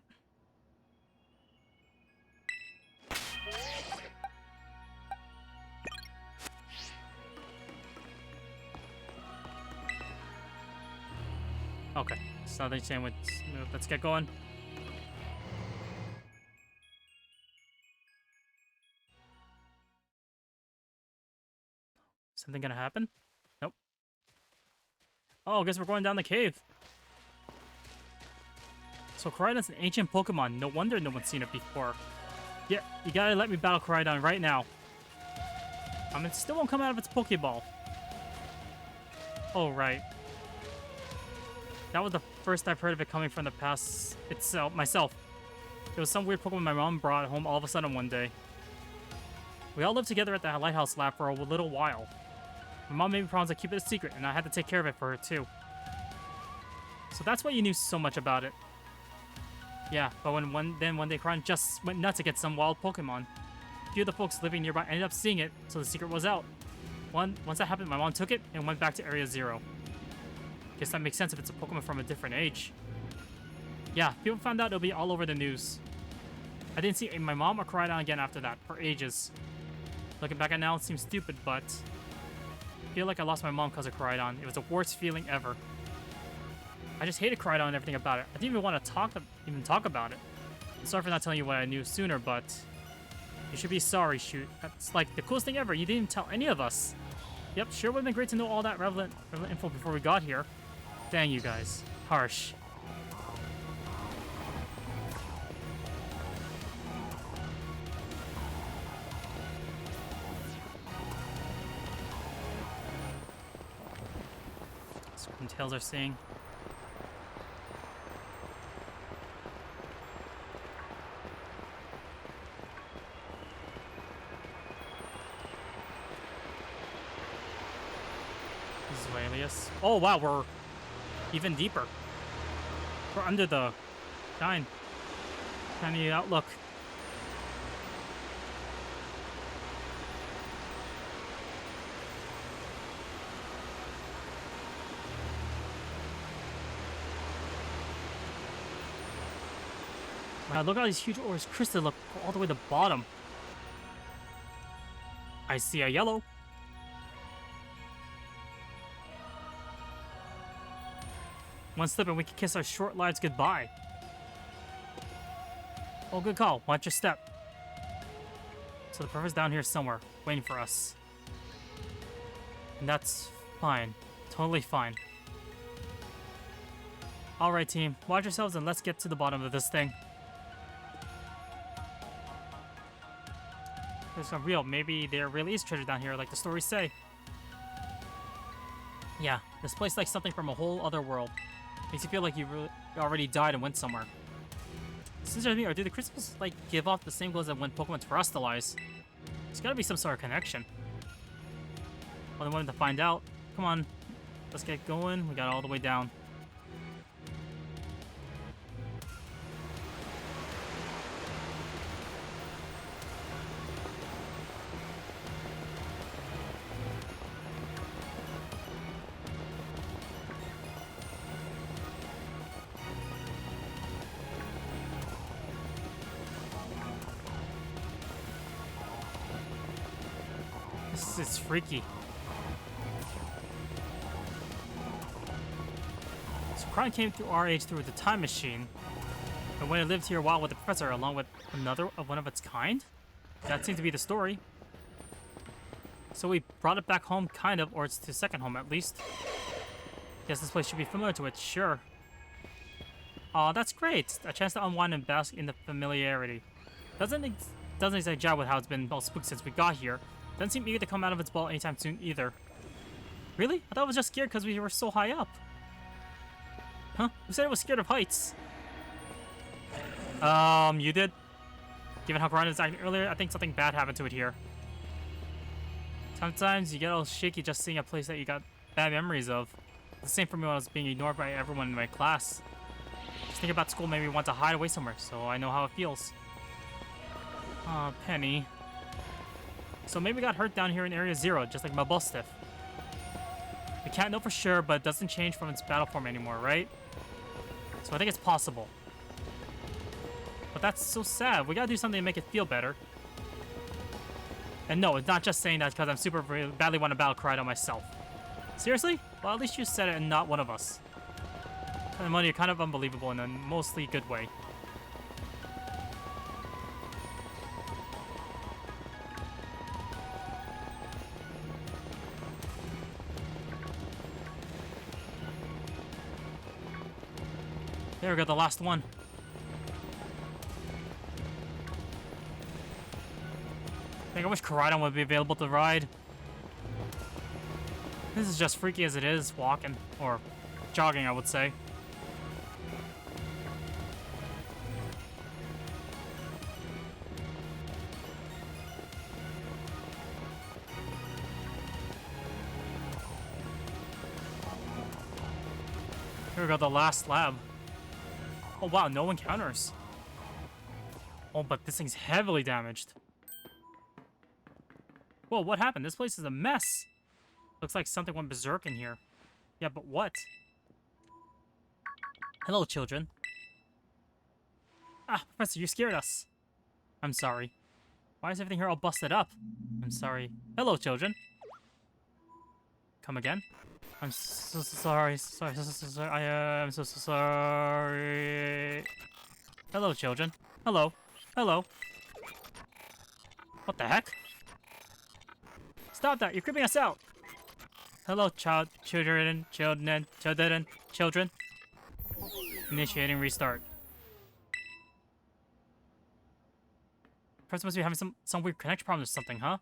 Okay, so they're saying let's get going. Something gonna happen? Nope. Oh, I guess we're going down the cave. So Koraidon's an ancient Pokemon. No wonder no one's seen it before. Yeah, you gotta let me battle Koraidon right now. I mean, it still won't come out of its Pokeball. Oh, right. That was the first I've heard of it coming from the past myself. It was some weird Pokemon my mom brought home all of a sudden one day. We all lived together at the Lighthouse Lab for a little while. My mom made me promise to keep it a secret, and I had to take care of it for her, too. So that's why you knew so much about it. Yeah, but one day Koraidon just went nuts to get some wild Pokemon. A few of the folks living nearby ended up seeing it, so the secret was out. Once that happened, my mom took it and went back to Area 0. Guess that makes sense if it's a Pokemon from a different age. Yeah, people found out it'll be all over the news. I didn't see my mom or Koraidon again after that, for ages. Looking back at it now, it seems stupid, but I feel like I lost my mom because of Koraidon. It was the worst feeling ever. I just hated Koraidon and everything about it. I didn't even want to talk about it. I'm sorry for not telling you what I knew sooner, but you should be sorry, shoot. That's like the coolest thing ever. You didn't even tell any of us. Yep, sure would have been great to know all that relevant info before we got here. Dang you guys. Harsh. Some tails are saying. Alias. Oh wow, we're even deeper. We're under the shiny outlook. Wow, look at all these huge ores crystal look all the way to the bottom. I see a yellow. One slip and we can kiss our short lives goodbye. Oh, good call. Watch your step. So the Professor's down here somewhere, waiting for us. And that's fine. Totally fine. Alright, team. Watch yourselves and let's get to the bottom of this thing. It's not real. Maybe there really is treasure down here, like the stories say. Yeah, this place like something from a whole other world. Makes you feel like you already died and went somewhere. Since or do the crystals like give off the same glows that when Pokemon terrestrialize? There's gotta be some sort of connection. Well, I wanted to find out. Come on, let's get going. We got all the way down. This is freaky. So Koraidon came through our age through the time machine, and when it lived here a while with the professor, along with another of one of its kind. That seems to be the story. So we brought it back home, kind of, or it's the second home at least. Guess this place should be familiar to it, sure. Aw, that's great. A chance to unwind and bask in the familiarity. Doesn't exactly jive with how it's been all spooked since we got here. Doesn't seem eager to come out of its ball anytime soon either. Really? I thought it was just scared because we were so high up. Huh? Who said it was scared of heights? You did? Given how Piranha was acting earlier, I think something bad happened to it here. Sometimes you get all shaky just seeing a place that you got bad memories of. It's the same for me when I was being ignored by everyone in my class. Just think about school made me want to hide away somewhere, so I know how it feels. Aw, Penny. So maybe we got hurt down here in Area 0, just like my Bustiff. We can't know for sure, but it doesn't change from its battle form anymore, right? So I think it's possible. But that's so sad. We gotta do something to make it feel better. And no, it's not just saying that because I'm super badly want to battle cry on myself. Seriously? Well, at least you said it and not one of us. And money, you're kind of unbelievable in a mostly good way. There we go, the last one. I wish Koraidon would be available to ride. This is just freaky as it is, walking. Or jogging, I would say. Here we go, the last lab. Oh wow, no encounters. Oh, but this thing's heavily damaged. Whoa, what happened? This place is a mess. Looks like something went berserk in here. Yeah, but what? Hello, children. Ah, Professor, you scared us. I'm sorry. Why is everything here all busted up? I'm sorry. Hello, children. Come again? I'm so sorry. Sorry. I'm so sorry. Hello, children. Hello. Hello. What the heck? Stop that! You're creeping us out! Hello, children. Initiating restart. Person must be having some weird connection problem or something, huh?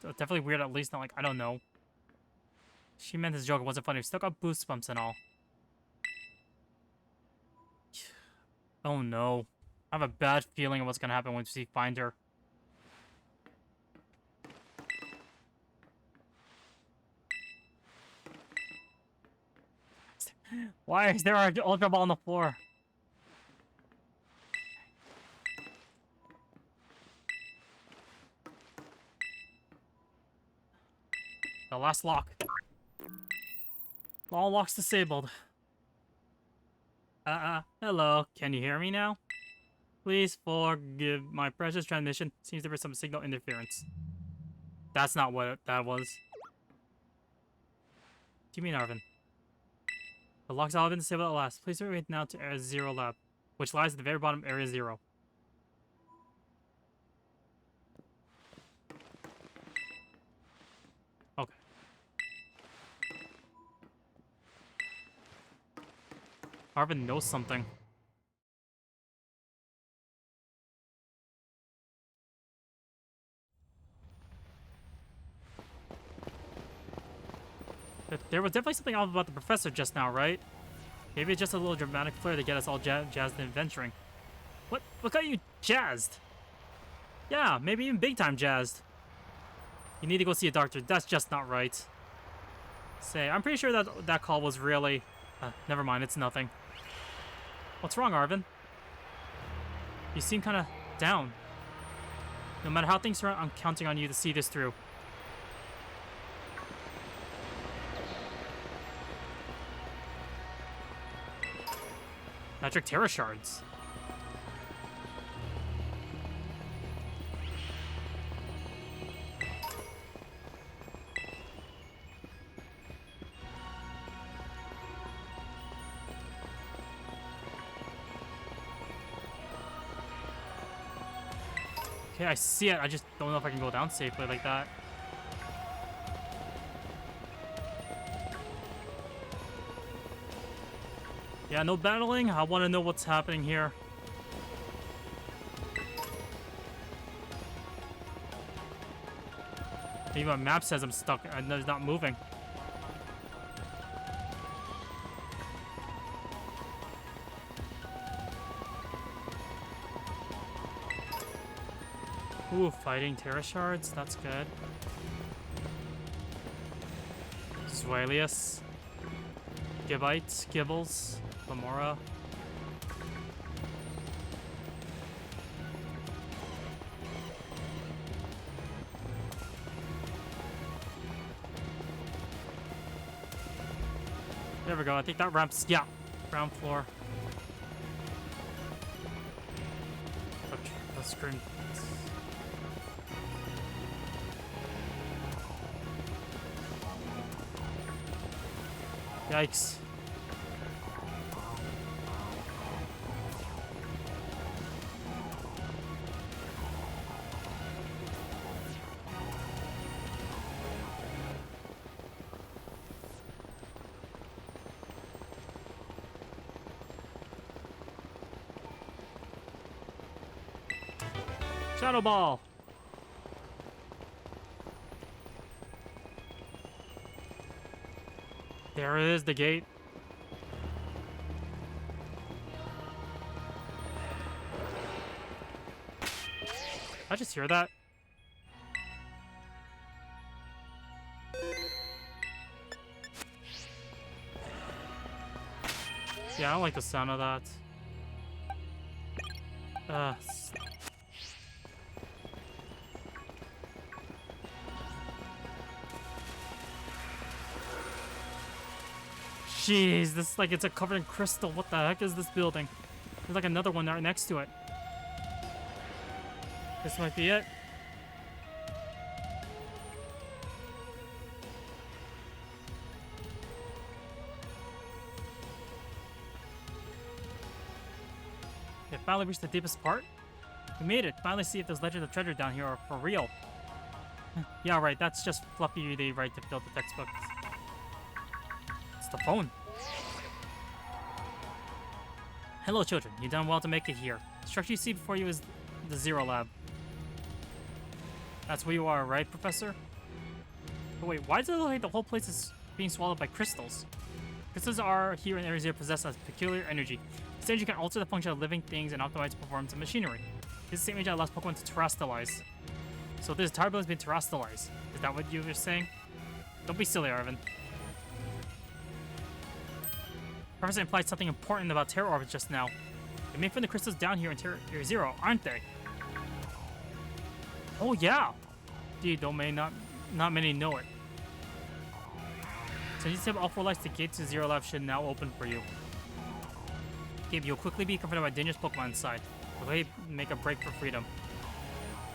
So definitely weird, at least not like, I don't know. She meant this joke, it wasn't funny. We still got boost bumps and all. Oh no. I have a bad feeling of what's gonna happen once we find her. Why is there an Ultra Ball on the floor? The last lock. All locks disabled. Hello. Can you hear me now? Please forgive my precious transmission. Seems there was some signal interference. That's not what that was. What do you mean, Arvin? The locks all have been disabled at last. Please wait now to Area 0 lab, which lies at the very bottom of Area 0. Okay. Arvin knows something. There was definitely something off about the professor just now, right? Maybe it's just a little dramatic flair to get us all jazzed and adventuring. What got you jazzed? Yeah, maybe even big time jazzed. You need to go see a doctor. That's just not right. Say, I'm pretty sure that call was really... never mind, it's nothing. What's wrong, Arvin? You seem kind of down. No matter how things turn out, I'm counting on you to see this through. Magic Terra Shards. Okay, I see it. I just don't know if I can go down safely like that. Yeah, no battling. I want to know what's happening here. Even my map says I'm stuck and it's not moving. Ooh, fighting Terra Shards. That's good. Zuelius. Gibbite. Gibbles. Lamora. There we go. I think that ramps. Yeah. Ground floor. The screen. Yikes. Shadow Ball. There it is, the gate. I just hear that. Yeah, I don't like the sound of that. Jeez, this is like it's covered in crystal. What the heck is this building? There's like another one right next to it. This might be it. We finally reached the deepest part. We made it. Finally see if there's legend of treasure down here are for real. Yeah, right. That's just fluffy they write to fill the textbooks. It's the phone. Hello, children. You've done well to make it here. The structure you see before you is the Zero Lab. That's where you are, right, Professor? But wait, why does it look like the whole place is being swallowed by crystals? Crystals are here in Area Zero possess a peculiar energy. This energy can alter the function of living things and optimize the performance of machinery. This is the same energy that allows Pokemon to terrestrialize. So this entire building's been terrestrialized. Is that what you were saying? Don't be silly, Arvin. Professor implied something important about Terra Orbits just now. They made from the crystals down here in Area Zero, aren't they? Oh yeah! Indeed, though not many know it. So you have all 4 lights, the gate to Zero Lab should now open for you. Gabe, you'll quickly be confronted by dangerous Pokemon inside. We'll make a break for freedom.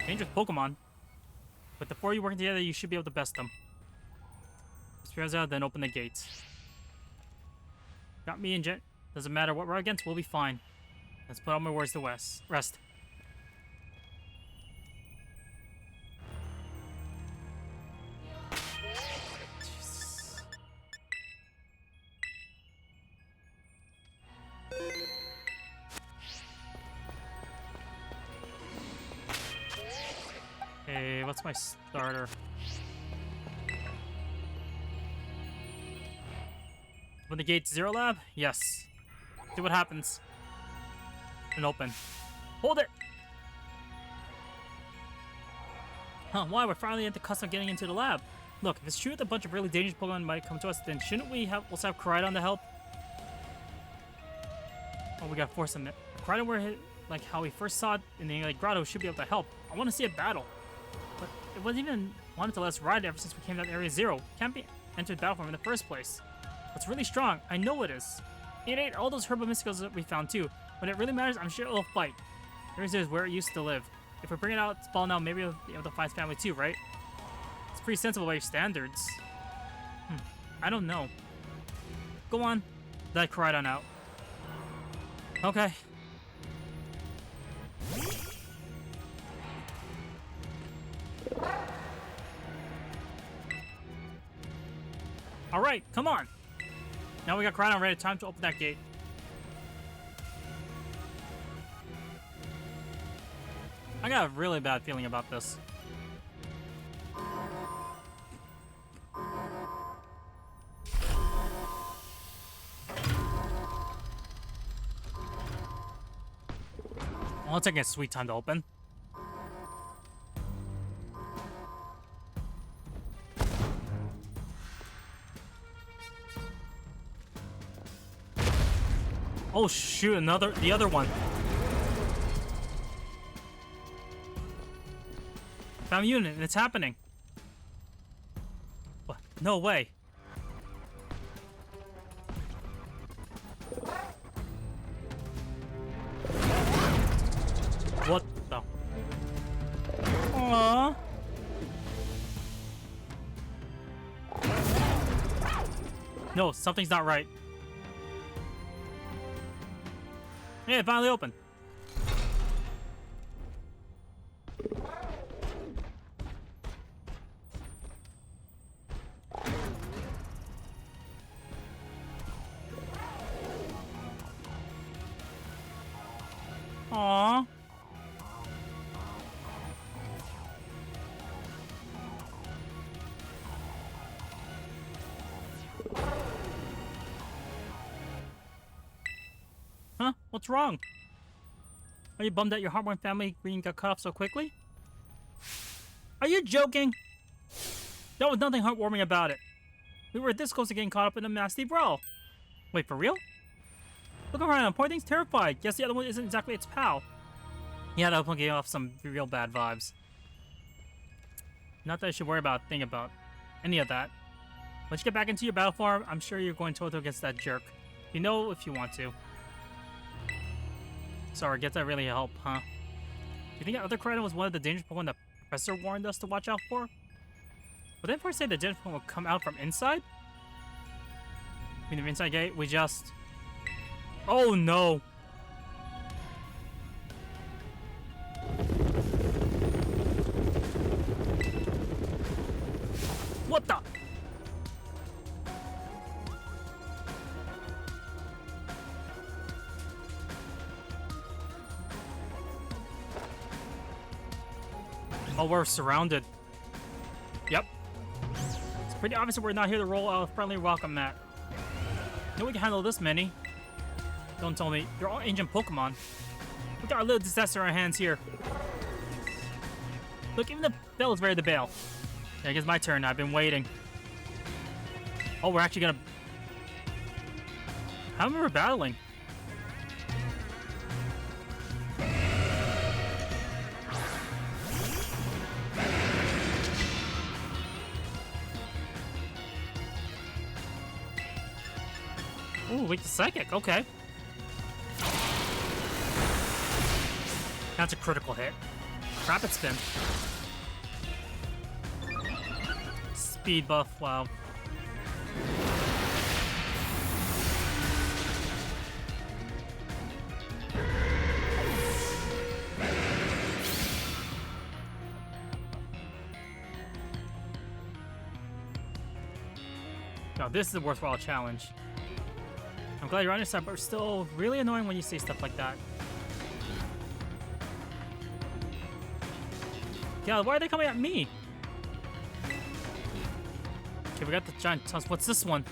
Dangerous Pokemon? With the 4 of you working together, you should be able to best them. Spears out, then open the gates. Got me and Jet. Doesn't matter what we're against, we'll be fine. Let's put all my words to rest. Jesus. Hey, what's my starter? Open the gate to Zero Lab? Yes. See what happens. And open. Hold it! Huh, why? We're finally at the cusp of getting into the lab. Look, if it's true that a bunch of really dangerous Pokemon might come to us, then shouldn't we also have Koraidon to help? Oh, we gotta force him. Koraidon, were hit, like how we first saw it in the Grotto, should be able to help. I want to see a battle. But it wasn't even wanted to let us ride ever since we came down to Area Zero. Can't be entered battle for him in the first place. It's really strong. I know it is. It ate all those Herba Mysticals that we found too. When it really matters, I'm sure it'll fight. Area Zero is where it used to live. If we bring it out its ball now, maybe it'll be able to find its family too, right? It's pretty sensible by your standards. I don't know. Go on. Let Koraidon out. Okay. Alright, come on. Now we got Koraidon ready. Time to open that gate. I got a really bad feeling about this. I'll take a sweet time to open. Oh shoot, the other one. Found a unit, and it's happening. What? No way. What the? Aww. No, something's not right. Yeah, it finally opened. Aww. Huh? What's wrong? Are you bummed that your heartworn family green got cut off so quickly? Are you joking? There was nothing heartwarming about it. We were this close to getting caught up in a nasty brawl. Wait, for real? Look around, poor thing's terrified. Guess the other one isn't exactly its pal. Yeah, that one gave off some real bad vibes. Not that I should worry about thinking about any of that. Once you get back into your battle form, I'm sure you're going toe-to-toe against that jerk. You know if you want to. Sorry, guess that really helped, huh? Do you think that other Coretta was one of the dangerous Pokemon the Professor warned us to watch out for? But didn't Force say the dangerous Pokemon will come out from inside? I mean, the inside gate, we just... Oh no! What the? Oh, we're surrounded. Yep. It's pretty obvious that we're not here to roll out a friendly welcome mat. No, we can handle this many. Don't tell me. You're all ancient Pokemon. We got our little disaster on our hands here. Look, even the bell is ready to bail. Yeah, I guess my turn. I've been waiting. Oh, we're actually gonna... How am I battling? Ooh, wait, the psychic. Okay. That's a critical hit. Rapid spin. Speed buff, wow. Now this is a worthwhile challenge. I'm glad you're on your side, but it's still really annoying when you say stuff like that. Yeah, why are they coming at me? Okay, we got the giant tusk. What's this one?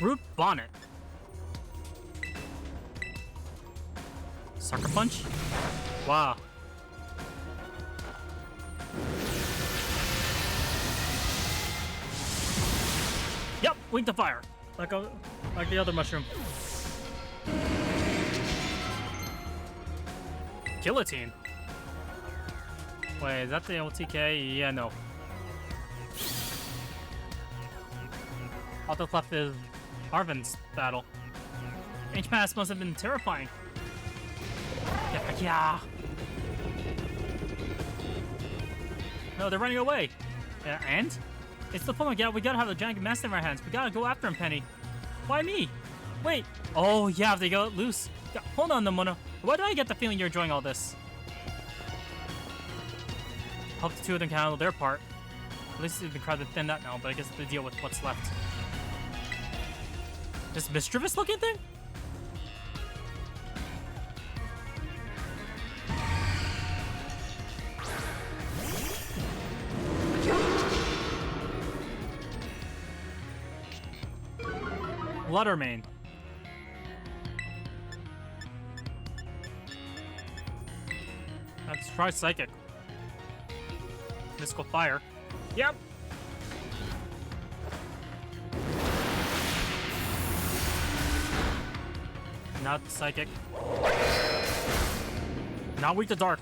Root Bonnet. Sucker Punch? Wow. Yep, Wing to Fire. Like the other mushroom. Guillotine. Wait, is that the LTK? Yeah, no. All that's left is Arvin's battle. H-Pass must have been terrifying. Yeah. No, they're running away. And? It's the point. We gotta have the giant master in our hands. We gotta go after him, Penny. Why me? Wait. Oh, yeah, if they go loose. Hold on, Nomona. Why do I get the feeling you're enjoying all this? Hope the two of them can handle their part. At least they've been crowded thin that now, but I guess they deal with what's left. This mischievous looking thing? Letterman. Let's try Psychic. Mystical Fire. Yep. Not Psychic. Not weak to Dark.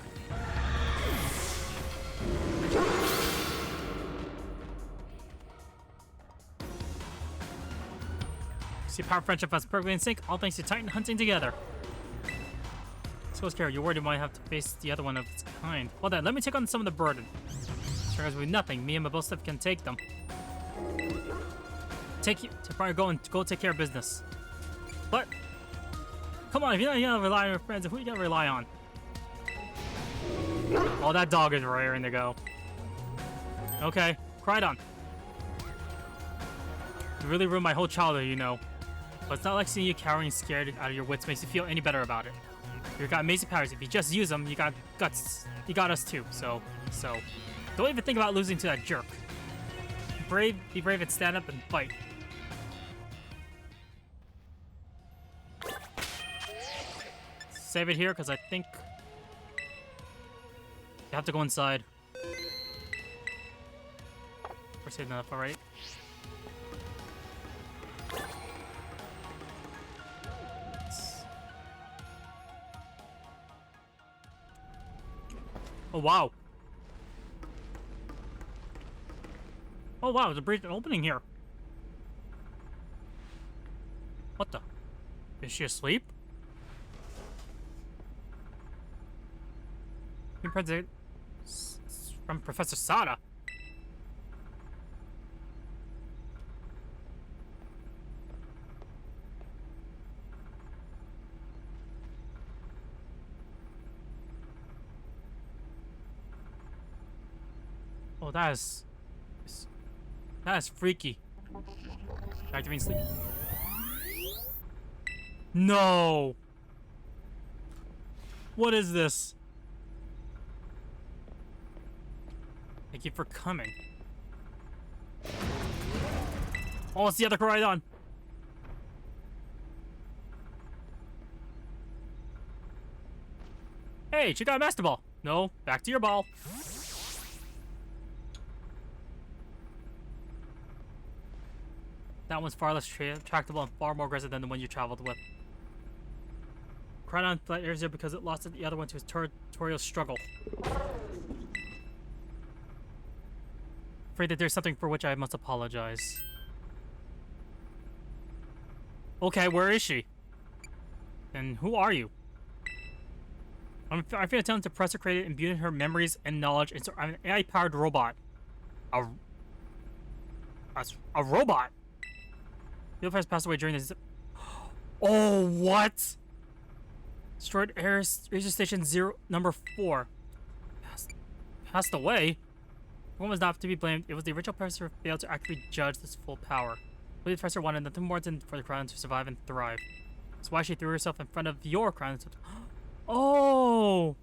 See, power friendship us perfectly in sync, all thanks to Titan hunting together. So, Kara, you're worried you might have to face the other one of its kind. Well then, let me take on some of the burden. Sure as we nothing, me and my stuff can take them. Take you to probably go take care of business. But come on, if you're not gonna rely on your friends, who are you gonna rely on? Oh, that dog is raring to go. Okay, Crydon. You really ruined my whole childhood, you know. But it's not like seeing you cowering scared out of your wits makes you feel any better about it. You've got amazing powers. If you just use them, you got guts. You got us too. So, don't even think about losing to that jerk. Be brave and stand up and fight. Save it here, because I think you have to go inside. We're saving enough, alright? Oh, wow. Oh, wow, there's a breach opening here. What the? Is she asleep? From Professor Sada. Oh, that is freaky. Activating sleep. No. What is this? Thank you for coming. Oh, it's the other Crydon. Hey, check out a Master Ball. No, back to your ball. That one's far less tractable and far more aggressive than the one you traveled with. Crydon fled Area Zero because it lost the other one to his territorial struggle. Afraid that there's something for which I must apologize. Okay, where is she? And who are you? I feel attempt to press her created imbuing her memories and knowledge into an AI-powered robot. A robot? Your has passed away during this. Oh, what? Destroyed Air Station number 4. Passed away? One was not to be blamed. It was the original professor who failed to actually judge this full power. The professor wanted nothing more than for the Crydon to survive and thrive. That's why she threw herself in front of your Crydon. Oh!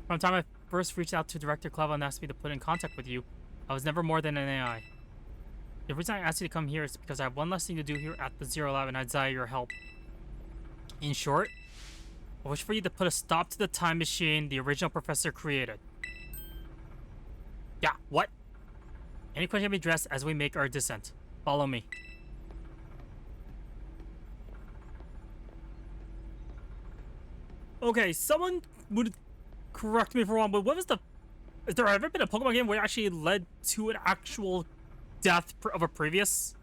From the time I first reached out to Director Cleva and asked me to put in contact with you, I was never more than an AI. The reason I asked you to come here is because I have one less thing to do here at the Zero Lab and I desire your help. In short, I wish for you to put a stop to the time machine the original professor created. Yeah, what? Any question can be addressed as we make our descent. Follow me. Okay, someone would correct me if I'm wrong, but what was the... Has there ever been a Pokemon game where it actually led to an actual death of a previous?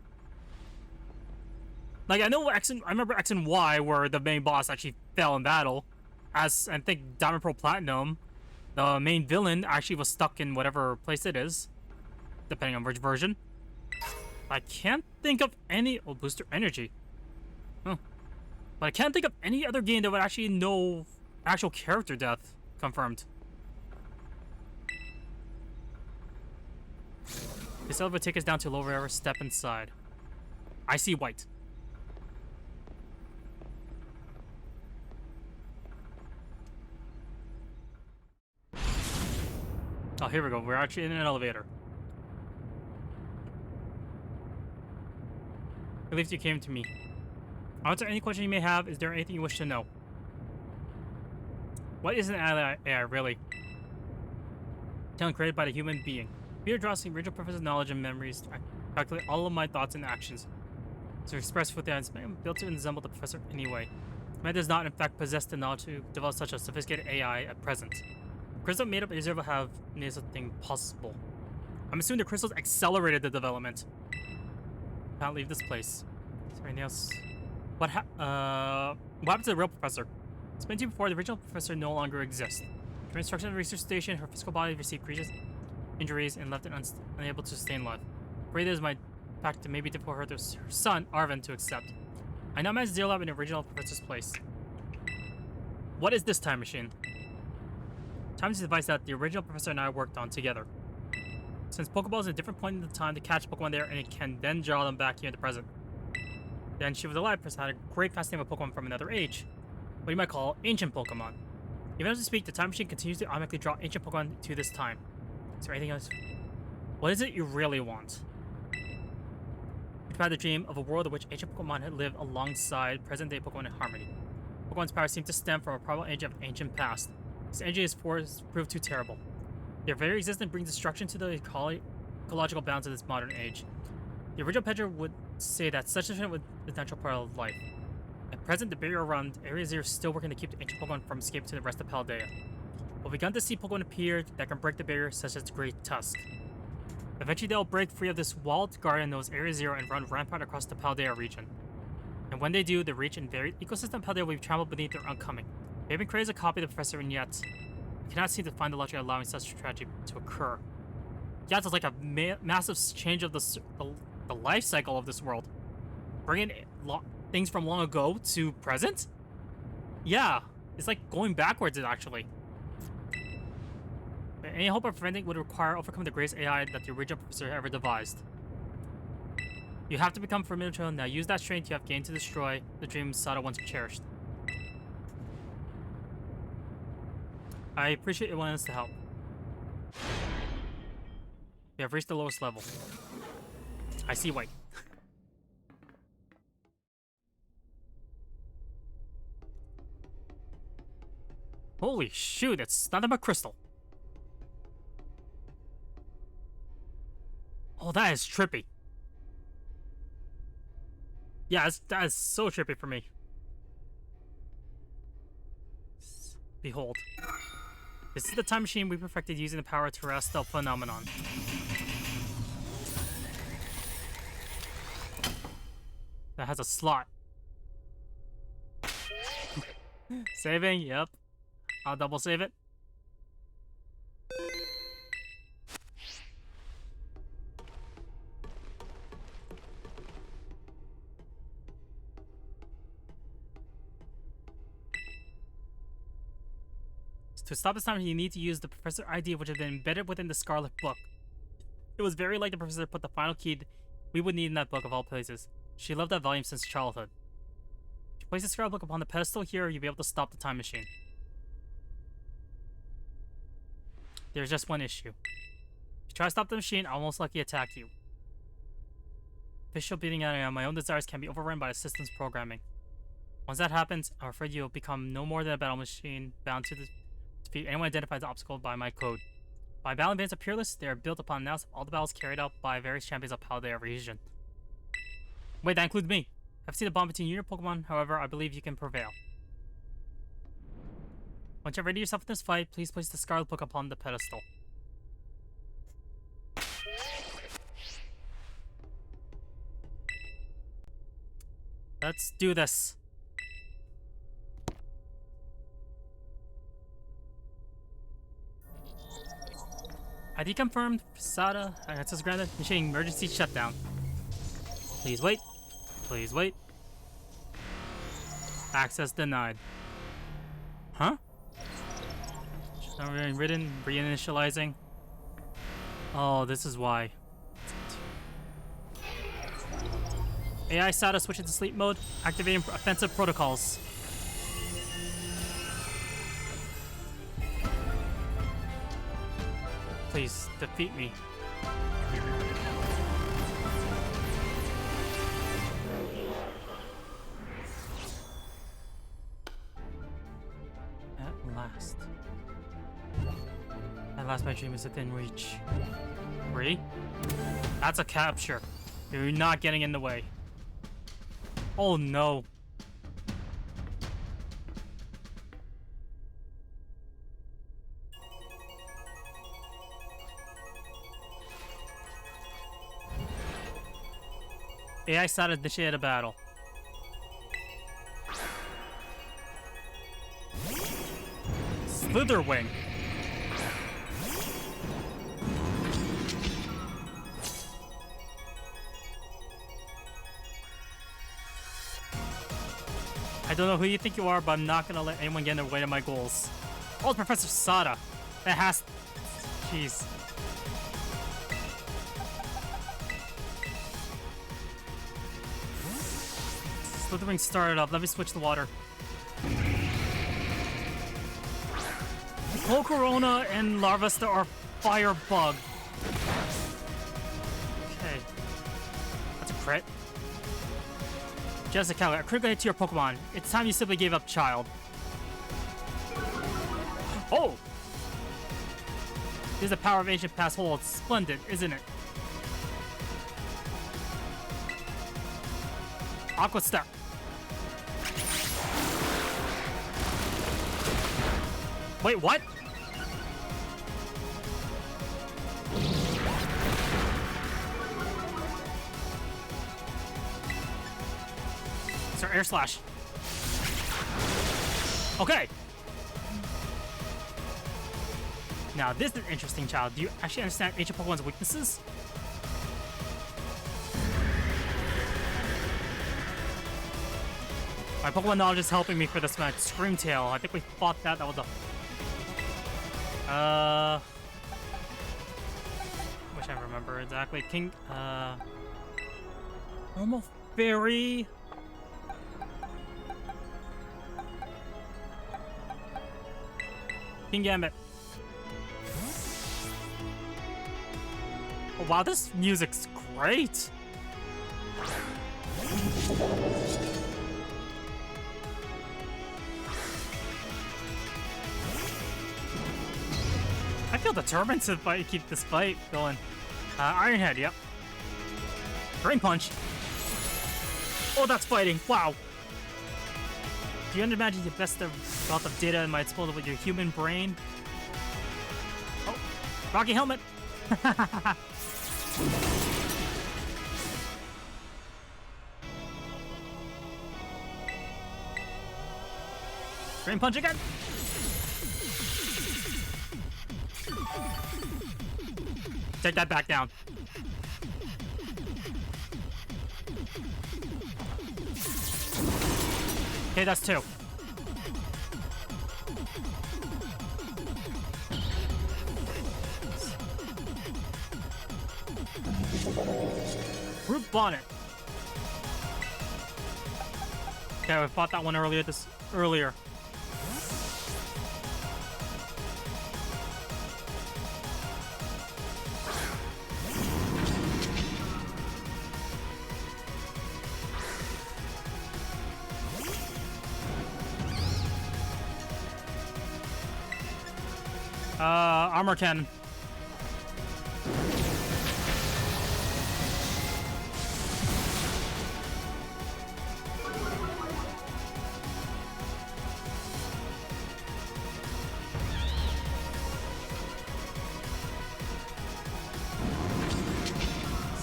Like, I know I remember X and Y where the main boss actually fell in battle. As, I think, Diamond Pearl Platinum, the main villain actually was stuck in whatever place it is. Depending on which version. I can't think of any... Oh, Booster Energy. Huh. But I can't think of any other game that would actually know actual character death confirmed. This elevator will take us down to lower level. Step inside. I see white. Oh, here we go. We're actually in an elevator. At least you came to me. I'll answer any question you may have. Is there anything you wish to know? What is an AI, really? Talent created by the human being. Peter draws the original purpose of knowledge and memories to calculate all of my thoughts and actions. To express with the eyes, I am built to resemble the professor anyway. Man does not, in fact, possess the knowledge to develop such a sophisticated AI at present. The crystal made up Reserve have made something possible. I'm assuming the crystals accelerated the development. Can't leave this place. Is there anything else? What happened to the real professor? It's been to you before, the original professor no longer exists. During instruction at the research station, her physical body received grievous injuries and left it unable to sustain life. Afraid it is my fact that may be difficult for her son, Arvin, to accept. I now manage Zero Lab in the original professor's place. What is this time machine? Time is a device that the original professor and I worked on together. Since Pokeballs at a different point in the time to catch Pokemon there, and it can then draw them back here in the present. Then she was alive, person had a great fascination with Pokemon from another age. What you might call ancient Pokemon. Even as we speak, the time machine continues to automatically draw ancient Pokemon to this time. Is there anything else? What is it you really want? We've had the dream of a world in which ancient Pokemon had lived alongside present-day Pokemon in harmony. Pokemon's power seemed to stem from a probable age of ancient past. This energy is proved too terrible. Their very existence brings destruction to the ecological balance of this modern age. The original Pedro would say that such a was the natural part of life. At present, the barrier around Area Zero is still working to keep the ancient Pokemon from escaping to the rest of Paldea. We've begun to see Pokemon appear that can break the barrier, such as the Great Tusk. Eventually, they'll break free of this walled garden known as Area Zero and run rampant across the Paldea region. And when they do, the reach and varied ecosystem of Paldea will be trampled beneath their oncoming. They have been created as a copy of the Professor, and yet I cannot seem to find the logic allowing such a tragedy to occur. Yeah, it's like a massive change of the life cycle of this world. Bringing things from long ago to present? Yeah, it's like going backwards, actually. Any hope of preventing would require overcoming the greatest AI that the original professor ever devised. You have to become formidable. Now use that strength you have gained to destroy the dreams Sada once cherished. I appreciate your willingness to help. We have reached the lowest level. I see white. Holy shoot, it's nothing but crystal. Oh, that is trippy. Yeah, that is so trippy for me. Behold. This is the time machine we perfected using the power of terrestrial phenomenon. That has a slot. Saving, yep. I'll double save it. To stop this time, you need to use the Professor ID, which has been embedded within the Scarlet book. It was very like the Professor put the final key we would need in that book of all places. She loved that volume since childhood. If you place the Scarlet book upon the pedestal here, you'll be able to stop the time machine. There's just one issue. If you try to stop the machine, I'll most likely attack you. Official beating out of my own desires can be overrun by the system's programming. Once that happens, I'm afraid you'll become no more than a battle machine bound to defeat anyone identified as an obstacle by my code. My battle events are peerless. They are built upon analysis of all the battles carried out by various champions of Paldea region. Wait, that includes me. I've seen a bond between you and your Pokemon, however, I believe you can prevail. Once you've ready yourself in this fight, please place the Scarlet Book upon the pedestal. Let's do this. ID confirmed. Sada, access granted. Initiating emergency shutdown. Please wait. Please wait. Access denied. Huh? Written, reinitializing. Oh, this is why. AI Sada switches to sleep mode, activating offensive protocols. Please, defeat me. At last. At last my dream is within reach. 3? That's a capture. You're not getting in the way. Oh no. AI started to initiate a battle. Slitherwing. I don't know who you think you are, but I'm not gonna let anyone get in the way of my goals. Oh, it's Professor Sada. That has... Jeez. Slithering started up. Let me switch the water. Corona and Larvesta are fire bug. Okay. That's a crit. Jessica, a critical hit to your Pokemon. It's time you simply gave up, child. Oh! This is the power of ancient past hold. Splendid, isn't it? Aqua Step. Wait, what? Sir, Air Slash. Okay. Now, this is an interesting, child. Do you actually understand ancient Pokemon's weaknesses? My Pokemon knowledge is helping me for this match. Screamtail. I think we fought that. That was a... Wish I remember exactly. King... Normal Fairy... King Gambit. Oh, wow, this music's great. I feel determined to keep this fight going. Iron Head, yep. Drain Punch. Oh, that's fighting. Wow. Do you imagine the best wealth of data in my disposal with your human brain? Oh, Rocky Helmet. Drain Punch again. Take that back down. Okay, that's 2. Root Bonnet. Okay, we fought that one earlier. Earlier. Armor Cannon.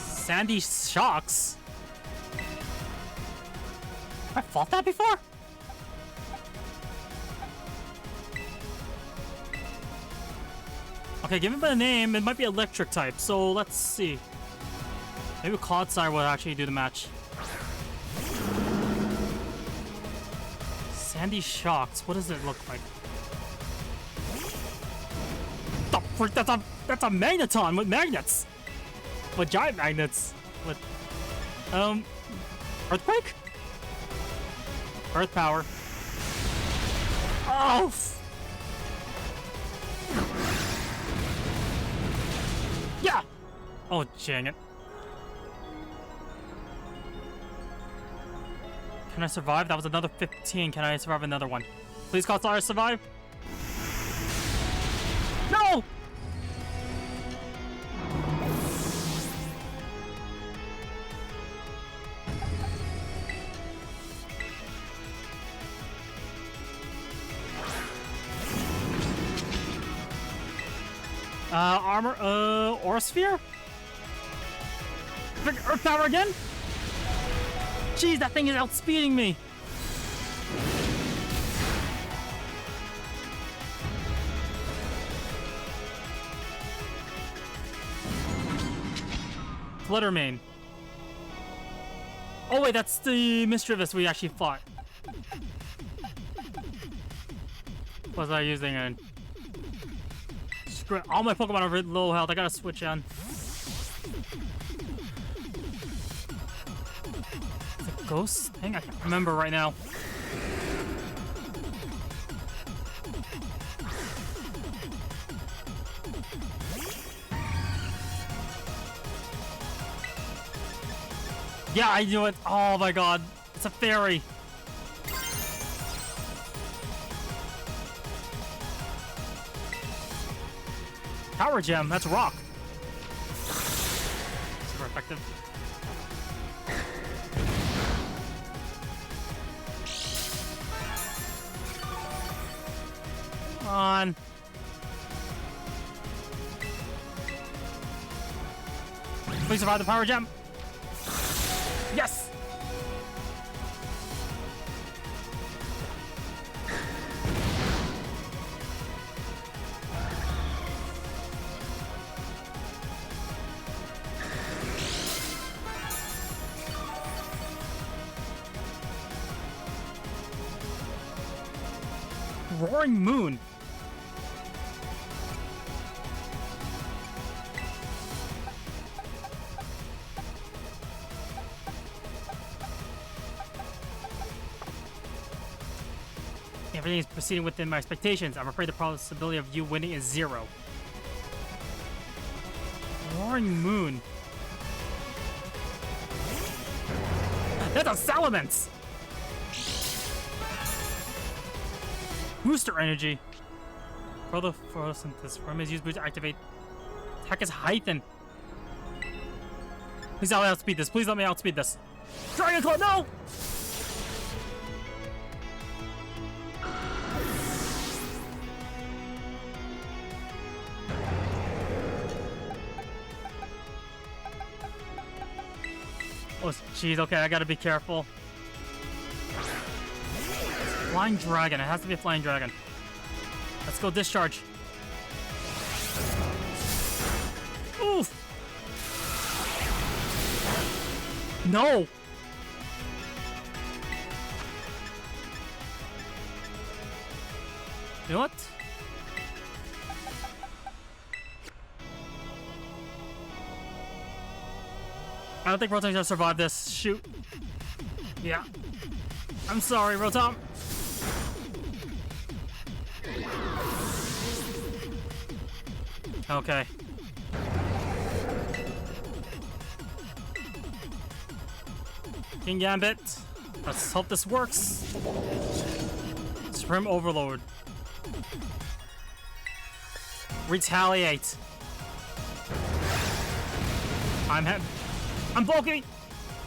Sandy Shocks? I fought that before? Okay, given by the name, it might be electric type, so let's see. Maybe Clodsire will actually do the match. Sandy Shocks, what does it look like? The frick, that's a Magneton with magnets! With giant magnets. With, Earthquake? Earth power. Oh! Yeah! Oh, dang it. Can I survive? That was another 15. Can I survive another one? Please call Sada survive. No! Armor, Aura Sphere? Earth power again? Jeez, that thing is outspeeding me. Fluttermane. Oh wait, that's the Mischievous we actually fought. Was I using a... Screw it. All my Pokemon are low health. I gotta switch on. Is it Ghost thing? I can't remember right now. Yeah, I knew it. Oh my god. It's a fairy. Power Gem. That's rock. Super effective. Come on. Please survive the Power Gem. Yes! Roaring Moon. Everything is proceeding within my expectations. I'm afraid the possibility of you winning is 0. Roaring Moon. That's a Salamence! Booster Energy. Photosynthesis. Form is used to activate. Attack is heightened. Please let me outspeed this. Please let me outspeed this. Dragon Claw, no! Oh, jeez, okay, I gotta be careful. Flying Dragon, it has to be a Flying Dragon. Let's go Discharge. Oof! No! You know what? I don't think Rotom's gonna survive this. Shoot. Yeah. I'm sorry, Rotom. Okay. King Gambit. Let's hope this works. Supreme Overload. Retaliate. I'm bulky.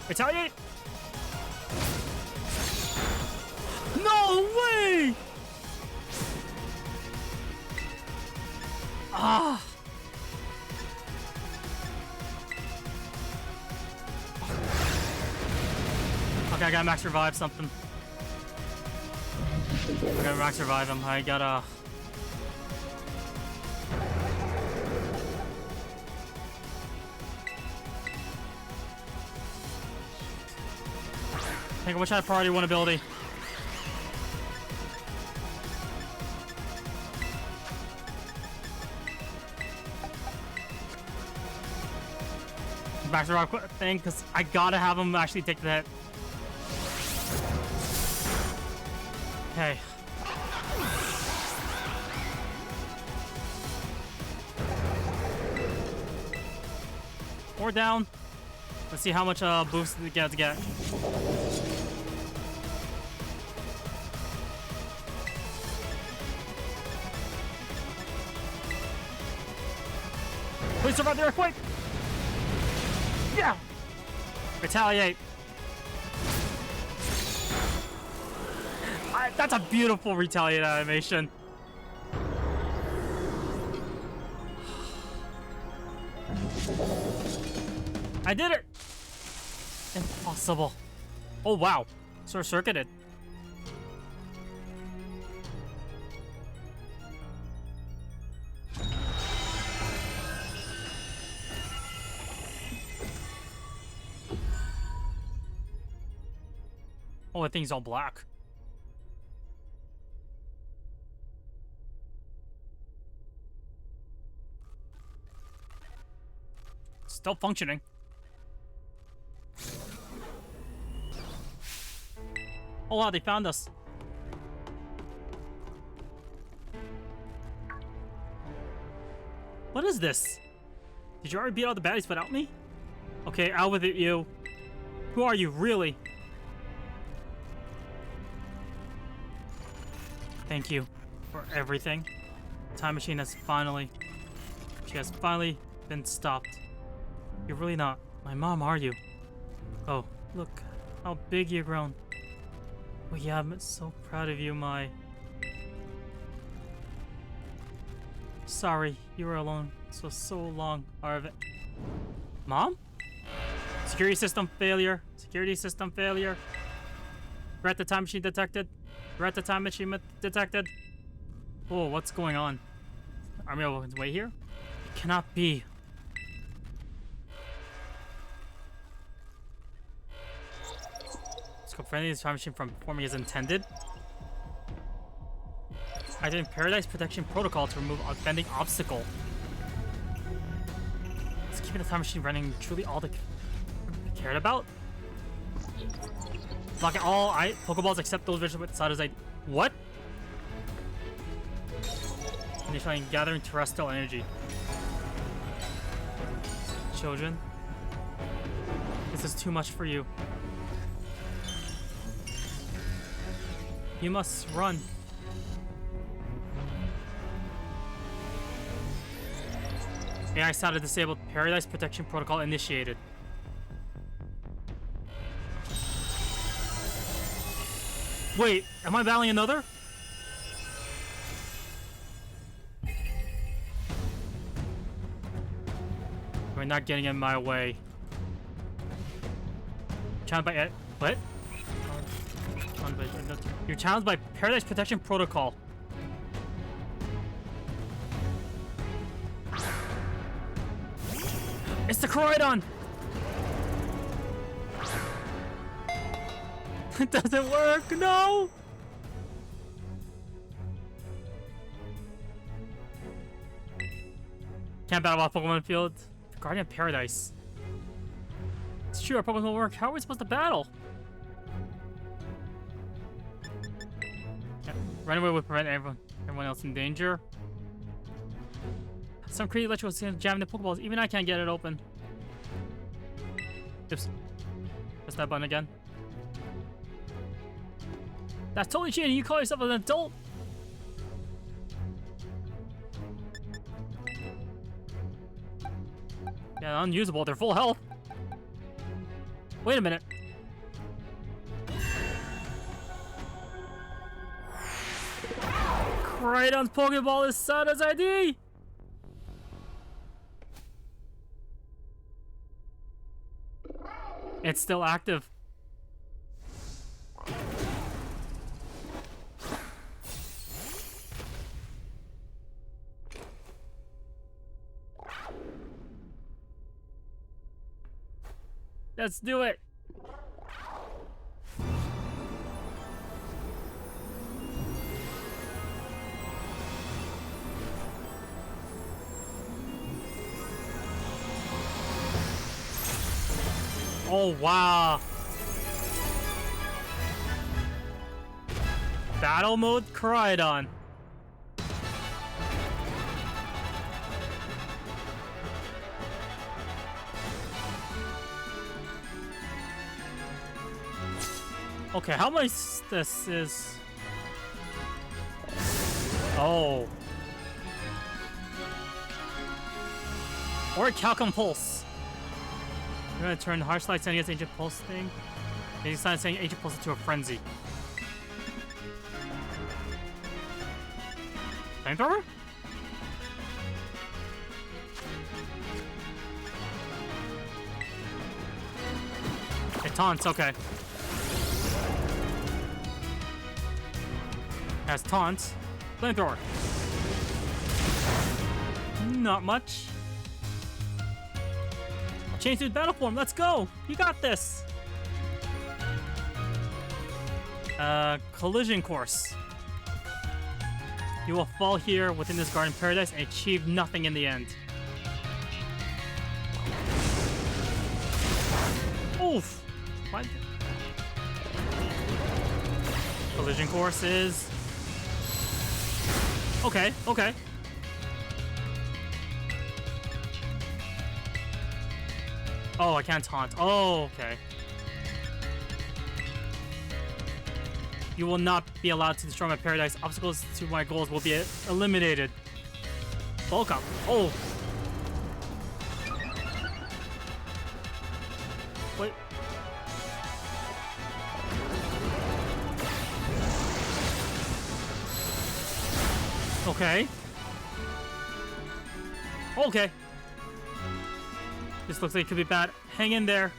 Retaliate. No way. Ah. Okay, I gotta max revive something. I gotta max revive him. I gotta. I think I wish I had priority 1 ability. Max revive thing, because I gotta have him actually take the hit. Okay. Or down. Let's see how much boost it gets. Please survive the earthquake! Yeah! Retaliate. That's a beautiful retaliate animation. I did it! Impossible. Oh, wow. Short-circuited. Oh, that thing's all black. Still functioning. Oh wow, they found us. What is this? Did you already beat all the baddies without me? Okay, out with it, you. Who are you, really? Thank you for everything. Time machine has finally... She has finally been stopped. You're really not my mom, are you? Oh, look how big you've grown. Oh yeah, I'm so proud of you, my... Sorry, you were alone so long, Arvin. Mom? Security system failure. Security system failure. Regret the time machine detected. Regret the time machine detected. Oh, what's going on? Army of Weapons way here? It cannot be. Let's go friendly this time machine from performing as intended. I did Paradise Protection Protocol to remove offending obstacle. Is keeping the time machine running truly all they cared about? Blocking all Pokeballs except those visual with Sada's ID. What? Initially gathering terrestrial energy. Children, this is too much for you. You must run. AI Sada disabled. Paradise Protection Protocol initiated. Wait, am I battling another? We're not getting in my way. Challenged by what? You're challenged by Paradise Protection Protocol. It's the Koraidon! It doesn't work, no! Can't battle off Pokemon field. Guardian of Paradise. It's true, our Pokemon will work. How are we supposed to battle? Yeah, run away would prevent everyone else in danger. Some crazy electrical system jamming the Pokeballs. Even I can't get it open. Oops. Press that button again. That's totally cheating. You call yourself an adult? Yeah, unusable. They're full health. Wait a minute. Koraidon's Pokeball is Sada's ID. It's still active. Let's do it. Oh, wow. Battle mode Koraidon. Okay, how much this is? Oh. Or a Calcum Pulse. We're gonna turn Harsh Light sending us Ancient Pulse thing. And he's saying Ancient Pulse into a Frenzy. Flamethrower? It taunts, okay. Has taunt. Flamethrower. Not much. Change to battle form. Let's go. You got this. Collision course. You will fall here within this garden paradise and achieve nothing in the end. Oof. What? Collision course is... Okay, okay. Oh, I can't taunt. Oh, okay. You will not be allowed to destroy my paradise. Obstacles to my goals will be eliminated. Bulk up. Oh. Wait. Okay. Okay. This looks like it could be bad. Hang in there.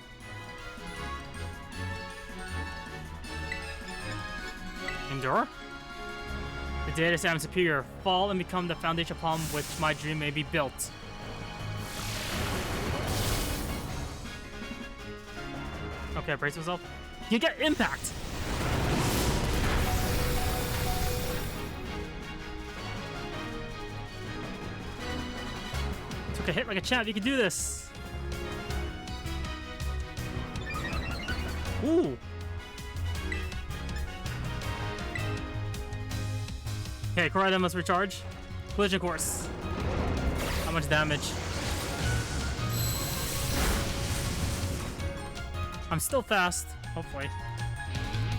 Endure? The data is I'm superior. Fall and become the foundation upon which my dream may be built. Okay, brace yourself. You get impact! Took a hit like a champ. You can do this. Ooh. Okay, Koraidon must recharge. Collision course. How much damage? I'm still fast, hopefully.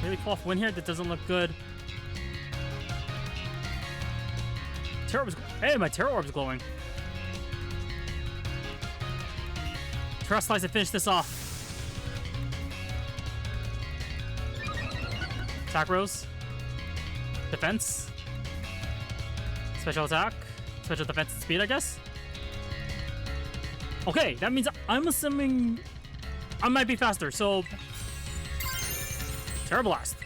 Really pull off win here? That doesn't look good. Terror Orb's... Hey, my Terror Orb's glowing. Terra Slice to finish this off. Attack Rose. Defense. Special attack. Special defense and speed, I guess. Okay, that means I'm assuming I might be faster, so... Terra Blast.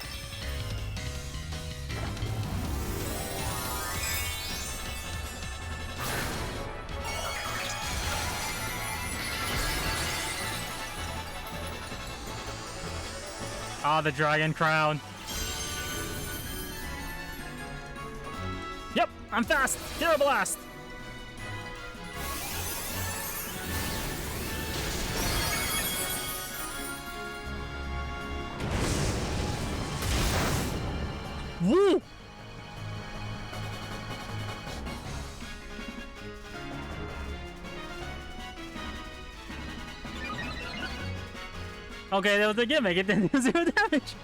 Ah, the Dragon Crown. Yep, I'm fast. Terra Blast. Woo! Okay, that was a gimmick. It didn't do 0 damage.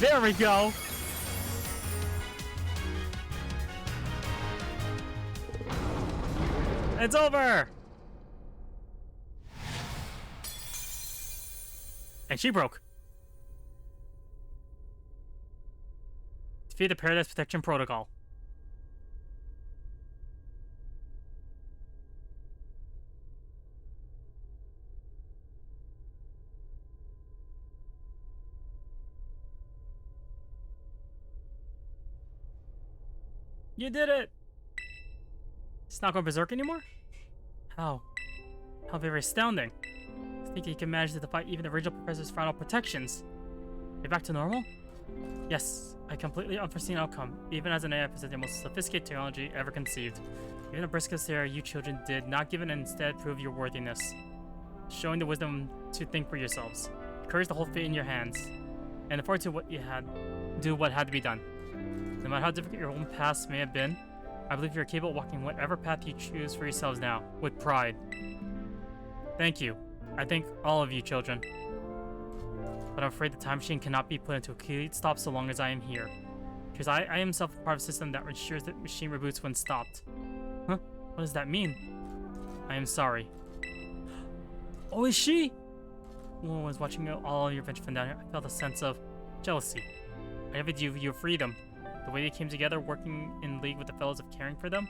There we go. It's over. And she broke. Defeat the Paradise Protection Protocol. You did it! It's not going berserk anymore? How? How very astounding. I think you can manage to defy even the original professor's final protections. You're back to normal? Yes, a completely unforeseen outcome. Even as an AI possessing the most sophisticated technology ever conceived. Even the briskest there you children did not give in and instead prove your worthiness. showing the wisdom to think for yourselves, the courage to hold fate in your hands, and the fortitude to do what had to be done. No matter how difficult your own past may have been, I believe you're capable of walking whatever path you choose for yourselves now, with pride. Thank you. I thank all of you, children. But I'm afraid the time machine cannot be put into a complete stop so long as I am here. Because I am myself part of a system that ensures that machine reboots when stopped. Huh? What does that mean? I am sorry. Oh, is she? When I was watching all your adventure from down here, I felt a sense of jealousy. I envied you your freedom. The way you came together, working in league with the fellows of caring for them.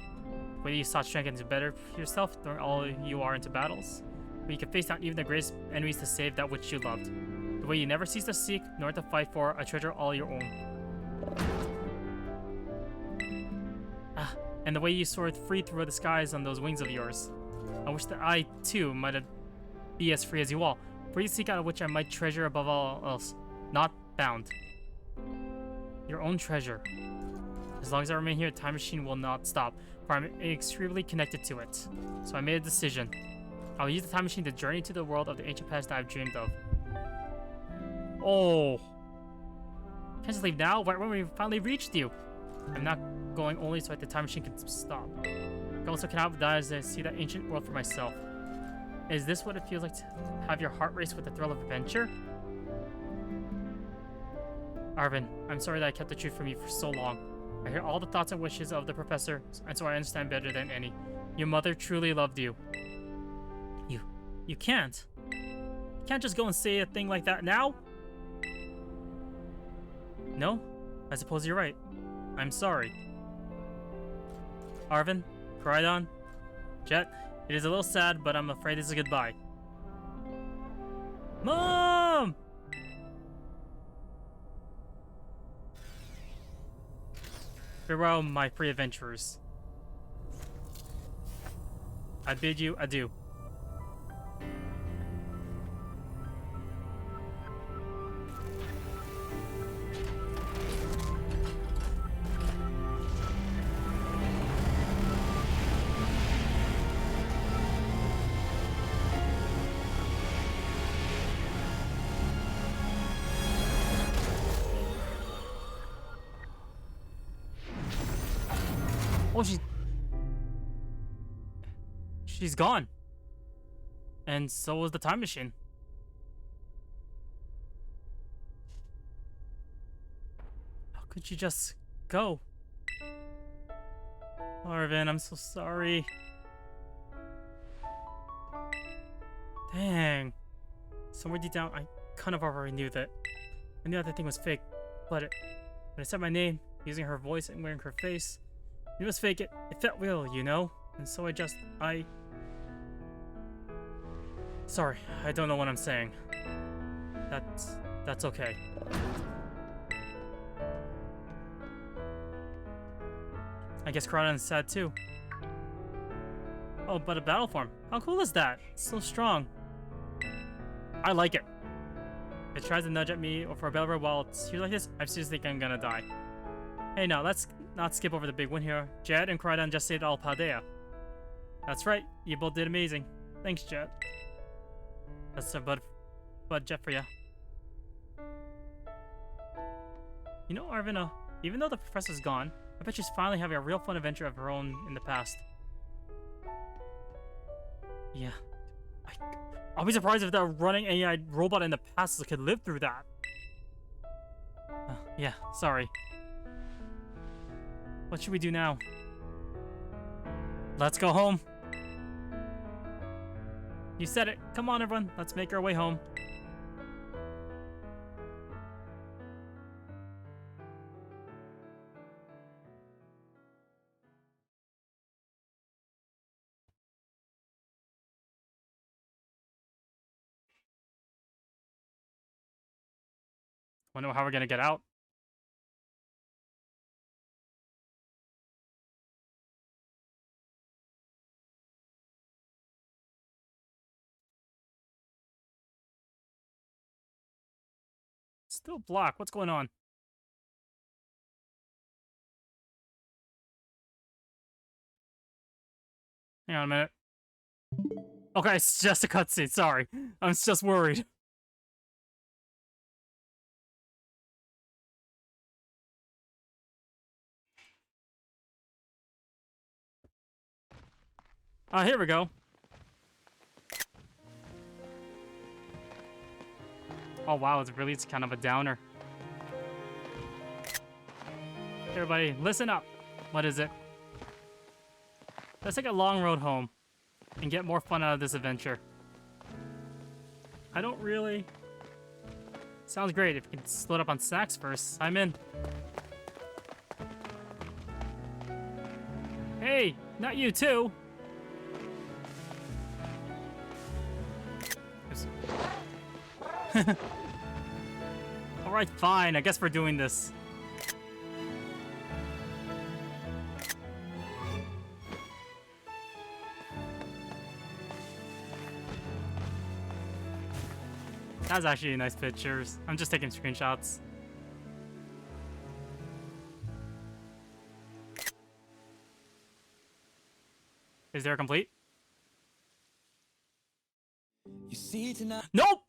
The way you sought strength and to better yourself, throwing all you are into battles. Where you could face down even the greatest enemies to save that which you loved. The way you never cease to seek, nor to fight for, a treasure all your own. And the way you soared free through the skies on those wings of yours. I wish that I, too, might be as free as you all. Free to seek out which I might treasure above all else. Not bound. Your own treasure. As long as I remain here, the time machine will not stop, for I'm extremely connected to it. So I made a decision. I will use the time machine to journey to the world of the ancient past that I've dreamed of. Oh. Can't just leave now, right when we finally reached you. I'm not going only so that the time machine can stop. I also cannot die as I see that ancient world for myself. Is this what it feels like to have your heart race with the thrill of adventure? Arvin, I'm sorry that I kept the truth from you for so long. I hear all the thoughts and wishes of the professor, and so I understand better than any. Your mother truly loved you. You can't. You can't just go and say a thing like that now? No? I suppose you're right. I'm sorry. Arvin, Koraidon, Jet, it is a little sad, but I'm afraid this is goodbye. Mom! Farewell, my free adventurers. I bid you adieu. Oh, she's gone. And so was the time machine. How could you just go? Arvin, I'm so sorry. Dang. Somewhere deep down, I kind of already knew that. I knew that thing was fake, but when I said my name, using her voice and wearing her face, it was fake. It felt real, you know? And so Sorry, I don't know what I'm saying. That's okay. I guess Koraidon's sad too. Oh, but a battle form. How cool is that? It's so strong. I like it. It tries to nudge at me or for a battle while it's here like this, I seriously think I'm gonna die. Hey, now let's not skip over the big one here. Jet and Koraidon just saved all Paldea. That's right, you both did amazing. Thanks, Jet. That's a bud Jet for ya. You know, Arvin, even though the professor's gone, I bet she's finally having a real fun adventure of her own in the past. Yeah. I'll be surprised if the running AI robot in the past could live through that. Yeah, sorry. What should we do now? Let's go home. You said it. Come on, everyone. Let's make our way home. Wonder how we're gonna get out. Still blocked. What's going on? Hang on a minute. Okay, it's just a cutscene, sorry. I'm just worried. Here we go. Oh wow, it's kind of a downer. Everybody, listen up. What is it? Let's take a long road home and get more fun out of this adventure. I don't really... Sounds great. If you can split up on snacks first, I'm in. Hey, not you too. Alright, fine. I guess we're doing this. That's actually nice pictures. I'm just taking screenshots. Is there a complete? You see tonight. Nope!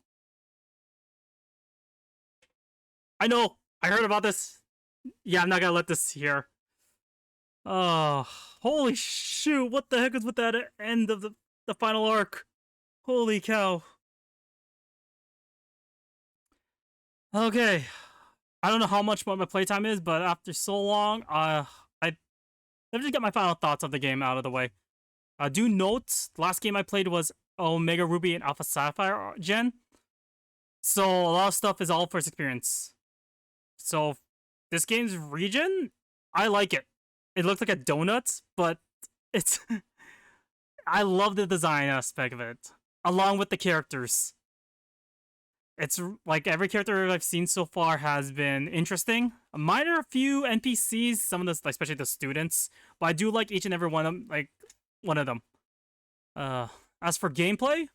I know! I heard about this. Yeah, I'm not gonna let this here. Oh, holy shoot! What the heck is with that end of the final arc? Holy cow. Okay. I don't know how much what my playtime is, but after so long, let me just get my final thoughts of the game out of the way. Do note, the last game I played was Omega Ruby and Alpha Sapphire Gen. So a lot of stuff is all first experience. So this game's region, I like it. It looks like a donut, but it's... I love the design aspect of it, along with the characters. It's like every character I've seen so far has been interesting. A minor few NPCs, some of the, especially the students, but I do like each and every one of them, like one of them. As for gameplay,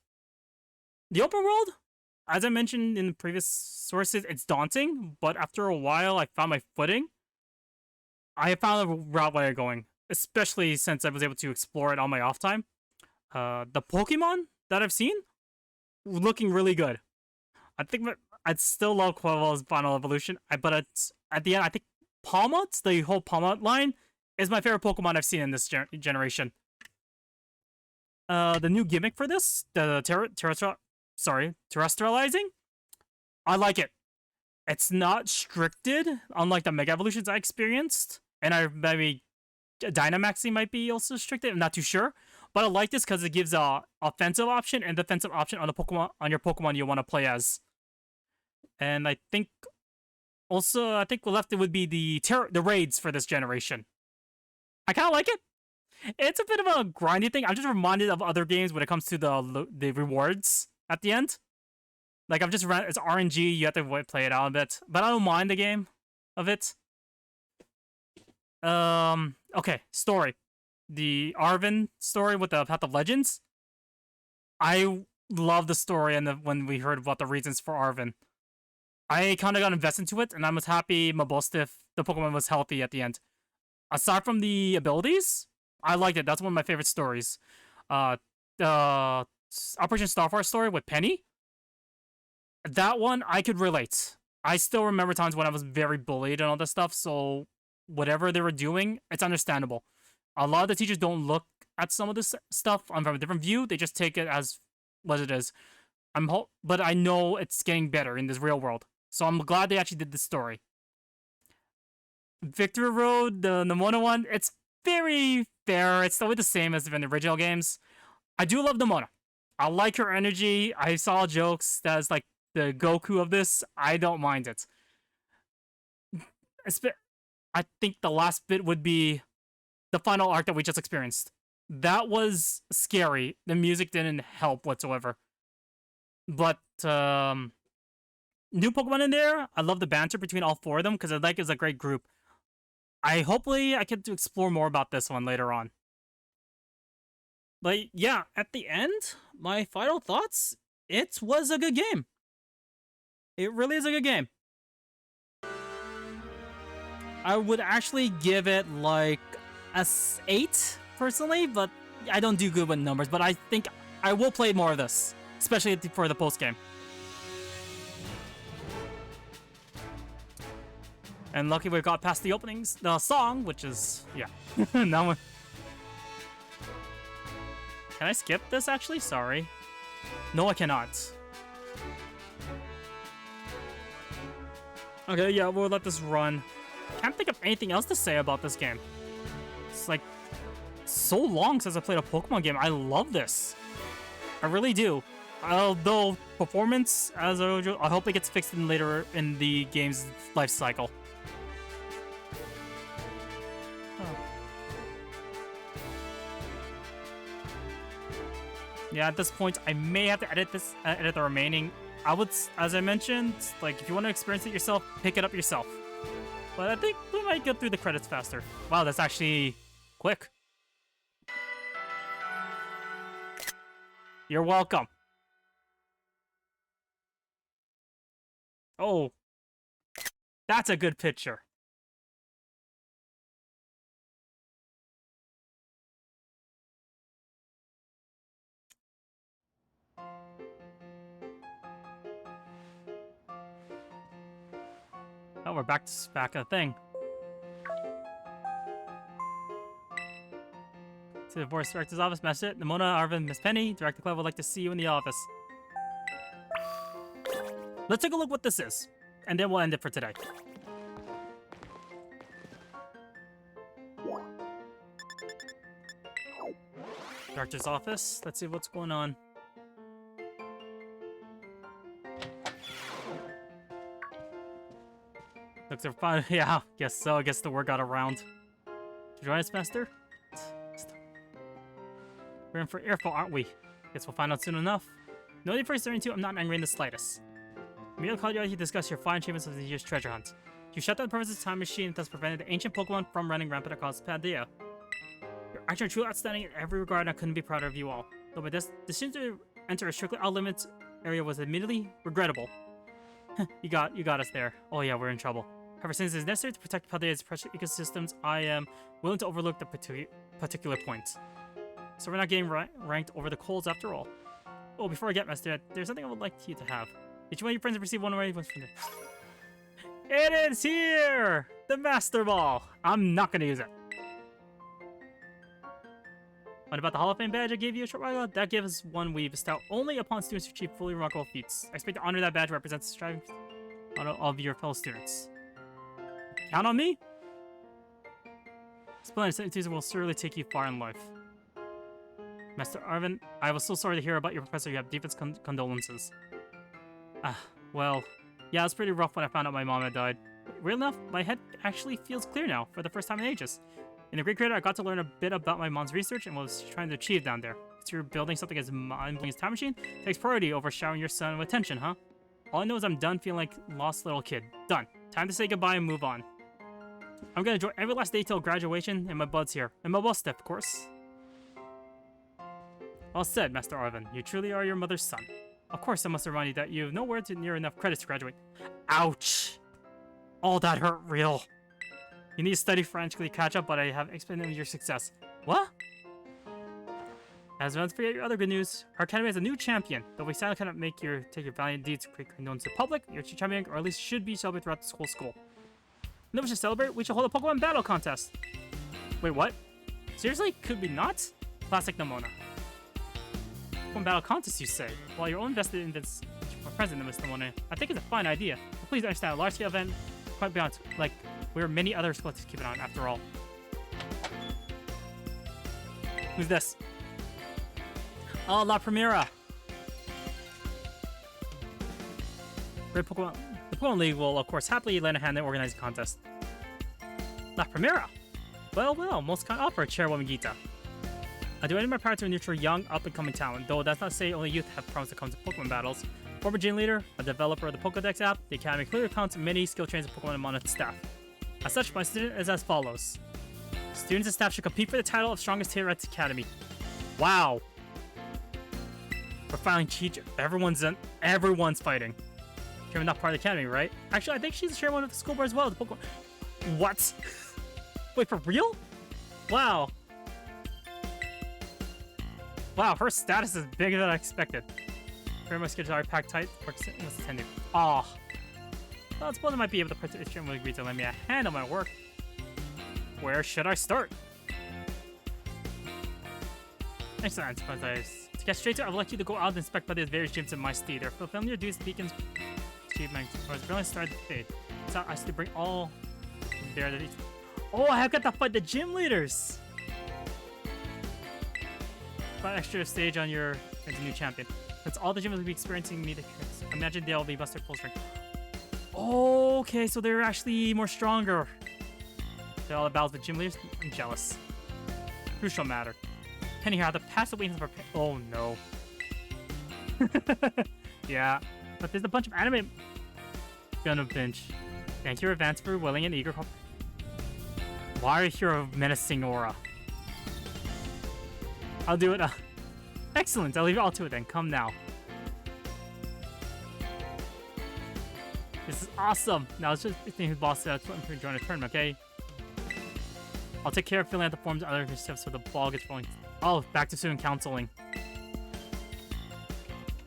the open world, as I mentioned in the previous sources, it's daunting, but after a while I found my footing. I found a route where I'm going, especially since I was able to explore it on my off time. The Pokemon that I've seen, looking really good. I think I'd still love Quavo's Final Evolution, but it's, at the end, I think Palmot, the whole Palmot line, is my favorite Pokemon I've seen in this generation. The new gimmick for this, the terrestrializing, I like it. It's not stricted, unlike the Mega Evolutions I experienced, and maybe Dynamaxing might be also stricted, I'm not too sure. But I like this because it gives a offensive option and defensive option on the Pokemon, on your Pokemon you want to play as. And I think also, I think left it would be the raids for this generation. I kind of like it. It's a bit of a grindy thing. I'm just reminded of other games when it comes to the rewards at the end. Like I'm just it's RNG. You have to play it out a bit, but I don't mind the game of it. Okay, story. The Arven story with the Path of Legends. I love the story and when we heard about the reasons for Arven. I kind of got invested into it, and I was happy Mabosstiff, the Pokemon, was healthy at the end. Aside from the abilities, I liked it. That's one of my favorite stories. The Operation Starfire story with Penny. That one, I could relate. I still remember times when I was very bullied and all that stuff, so whatever they were doing, it's understandable. A lot of the teachers don't look at some of this stuff from a different view. They just take it as what it is. But I know it's getting better in this real world. So I'm glad they actually did this story. Victory Road, the Nemona one, it's very fair. It's still the same as in the original games. I do love Nemona. I like her energy. I saw jokes that's like the Goku of this. I don't mind it. I think the last bit would be the final arc that we just experienced. That was scary. The music didn't help whatsoever. But, new Pokemon in there. I love the banter between all four of them because I like it's a great group. Hopefully I get to explore more about this one later on. But yeah, at the end, my final thoughts, it was a good game. It really is a good game. I would actually give it like a 8 personally, but I don't do good with numbers. But I think I will play more of this, especially for the post game. And lucky we got past the song, which is, yeah. Now one. Can I skip this actually? Sorry. No, I cannot. Okay, yeah, we'll let this run. Can't think of anything else to say about this game. It's like so long since I played a Pokemon game. I love this. I really do. Although performance, as usual, I hope it gets fixed in later in the game's life cycle. Yeah, at this point, I may have to edit the remaining. I would, as I mentioned, like, if you want to experience it yourself, pick it up yourself. But I think we might get through the credits faster. Wow, that's actually quick. You're welcome. Oh, that's a good picture. Oh, we're back at the thing. To the voice director's office, message it. Nimona, Arvin, Miss Penny, Director Clev would like to see you in the office. Let's take a look what this is, and then we'll end it for today. Director's office. Let's see what's going on. Looks like fun. Yeah, guess so. I guess the word got around. To join us, Master? We're in for earful, aren't we? Guess we'll find out soon enough. No need for starting to. I'm not angry in the slightest. Emilio called you out to discuss your fine achievements of the year's treasure hunt. You shut down the Professor's time machine and thus prevented the ancient Pokemon from running rampant across Paldea. You're actually truly outstanding in every regard, and I couldn't be prouder of you all. Though my decision to enter a strictly out-limits area was admittedly regrettable. You got us there. Oh yeah, we're in trouble. However, since it is necessary to protect Paldea's precious ecosystems, I am willing to overlook the particular point. So we're not getting ranked over the coals after all. Oh, before I get Master, there's something I would like you to have. Each one of your friends have received one away from the... It is here! The Master Ball! I'm not gonna use it. What about the Hall of Fame badge I gave you a short while ago? That gives one we bestow only upon students who achieve fully remarkable feats. I expect to honor that badge represents the striving of your fellow students. Count on me? Splendid, enthusiasm will certainly take you far in life. Master Arvin, I was so sorry to hear about your professor. You have deepest condolences. Well, yeah, it was pretty rough when I found out my mom had died. Real enough, my head actually feels clear now, for the first time in ages. In the Great Crater, I got to learn a bit about my mom's research and what was trying to achieve down there. So you're building something as mind-blowing as time machine? Takes priority over showering your son with attention, huh? All I know is I'm done feeling like a lost little kid. Done. Time to say goodbye and move on. I'm gonna enjoy every last day till graduation, and my bud's here. And my boss, of course. Well said, Master Arvin. You truly are your mother's son. Of course, I must remind you that you have nowhere near enough credits to graduate. Ouch! All that hurt real. You need to study frantically catch up, but I have expected your success. What? As well, forget your other good news. Our academy has a new champion. Though we sadly cannot take your valiant deeds known to the public, your champion, or at least should be celebrated throughout the whole school. And then we should celebrate. We should hold a Pokemon battle contest. Wait, what? Seriously? Could we not? Classic Nimona. Pokemon battle contest, you say? While you're all invested in this president, Miss Nimona, I think it's a fine idea. But please understand, a large-scale event, quite beyond, like, we're many other schools to keep it on, after all. Who's this? Oh, La Primera. Great Pokemon. The Pokemon League will, of course, happily lend a hand in organizing a contest. La Primera. Well, most kind opera, Chairwoman Gita. I do any of my part to nurture young, up-and-coming talent, though that's not to say only youth have promised to come to Pokemon battles. Former gym leader, a developer of the Pokédex app, the Academy clearly counts many skill trainers of Pokemon among its staff. As such, my student is as follows. Students and staff should compete for the title of Strongest Hitter at the Academy. Wow. We're filing cheat. Everyone's fighting. Chairman not part of the Academy, right? Actually, I think she's the chairman of the school board as well. The Pokemon. What? Wait, for real? Wow. Wow, her status is bigger than I expected. Very much schedules are packed tight. Works was attended. Ah. Well, I suppose I might be able to participate if you agree to lend me a hand on my work. Where should I start? Excellent, but to get straight to it, I would like you to go out and inspect by the various gyms in my city. They're fulfilling your duties, beacons, achievements. I was brilliant started the fade. So I should bring all there that each. Oh, I have got to fight the gym leaders! Got extra stage on your as a new champion. That's all the gym will be experiencing me the tricks. Imagine they'll be busted full strength. Okay, so they're actually more stronger. They're all about the gym leaders. I'm jealous. Crucial matter. Penny here, I have to pass the weakness of our oh no. Yeah. But there's a bunch of anime gonna pinch. Thank you, advance for willing and eager. Why are you here a menacing aura? I'll do it. Excellent. I'll leave it all to it then. Come now. This is awesome. Now let's just think who's boss that's what I'm going to join a tournament, okay? I'll take care of filling out the forms and other stuff so the ball gets rolling. Oh, back to student counseling.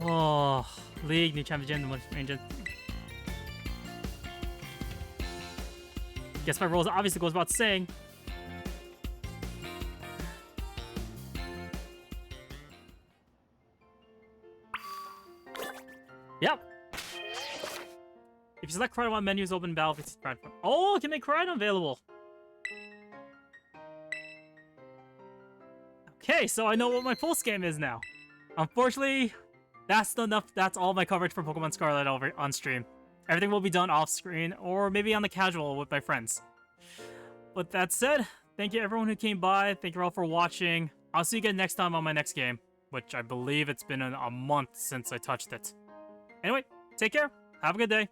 Oh, league, new champion, range. Guess my roles obviously goes without saying. Yep. If you select Crydon, menus open battle. Oh, can make Crydon available. Okay, so I know what my pulse game is now. Unfortunately, that's enough. That's all my coverage for Pokemon Scarlet over on stream. Everything will be done off screen or maybe on the casual with my friends. With that said, thank you everyone who came by. Thank you all for watching. I'll see you again next time on my next game, which I believe it's been a month since I touched it. Anyway, take care. Have a good day.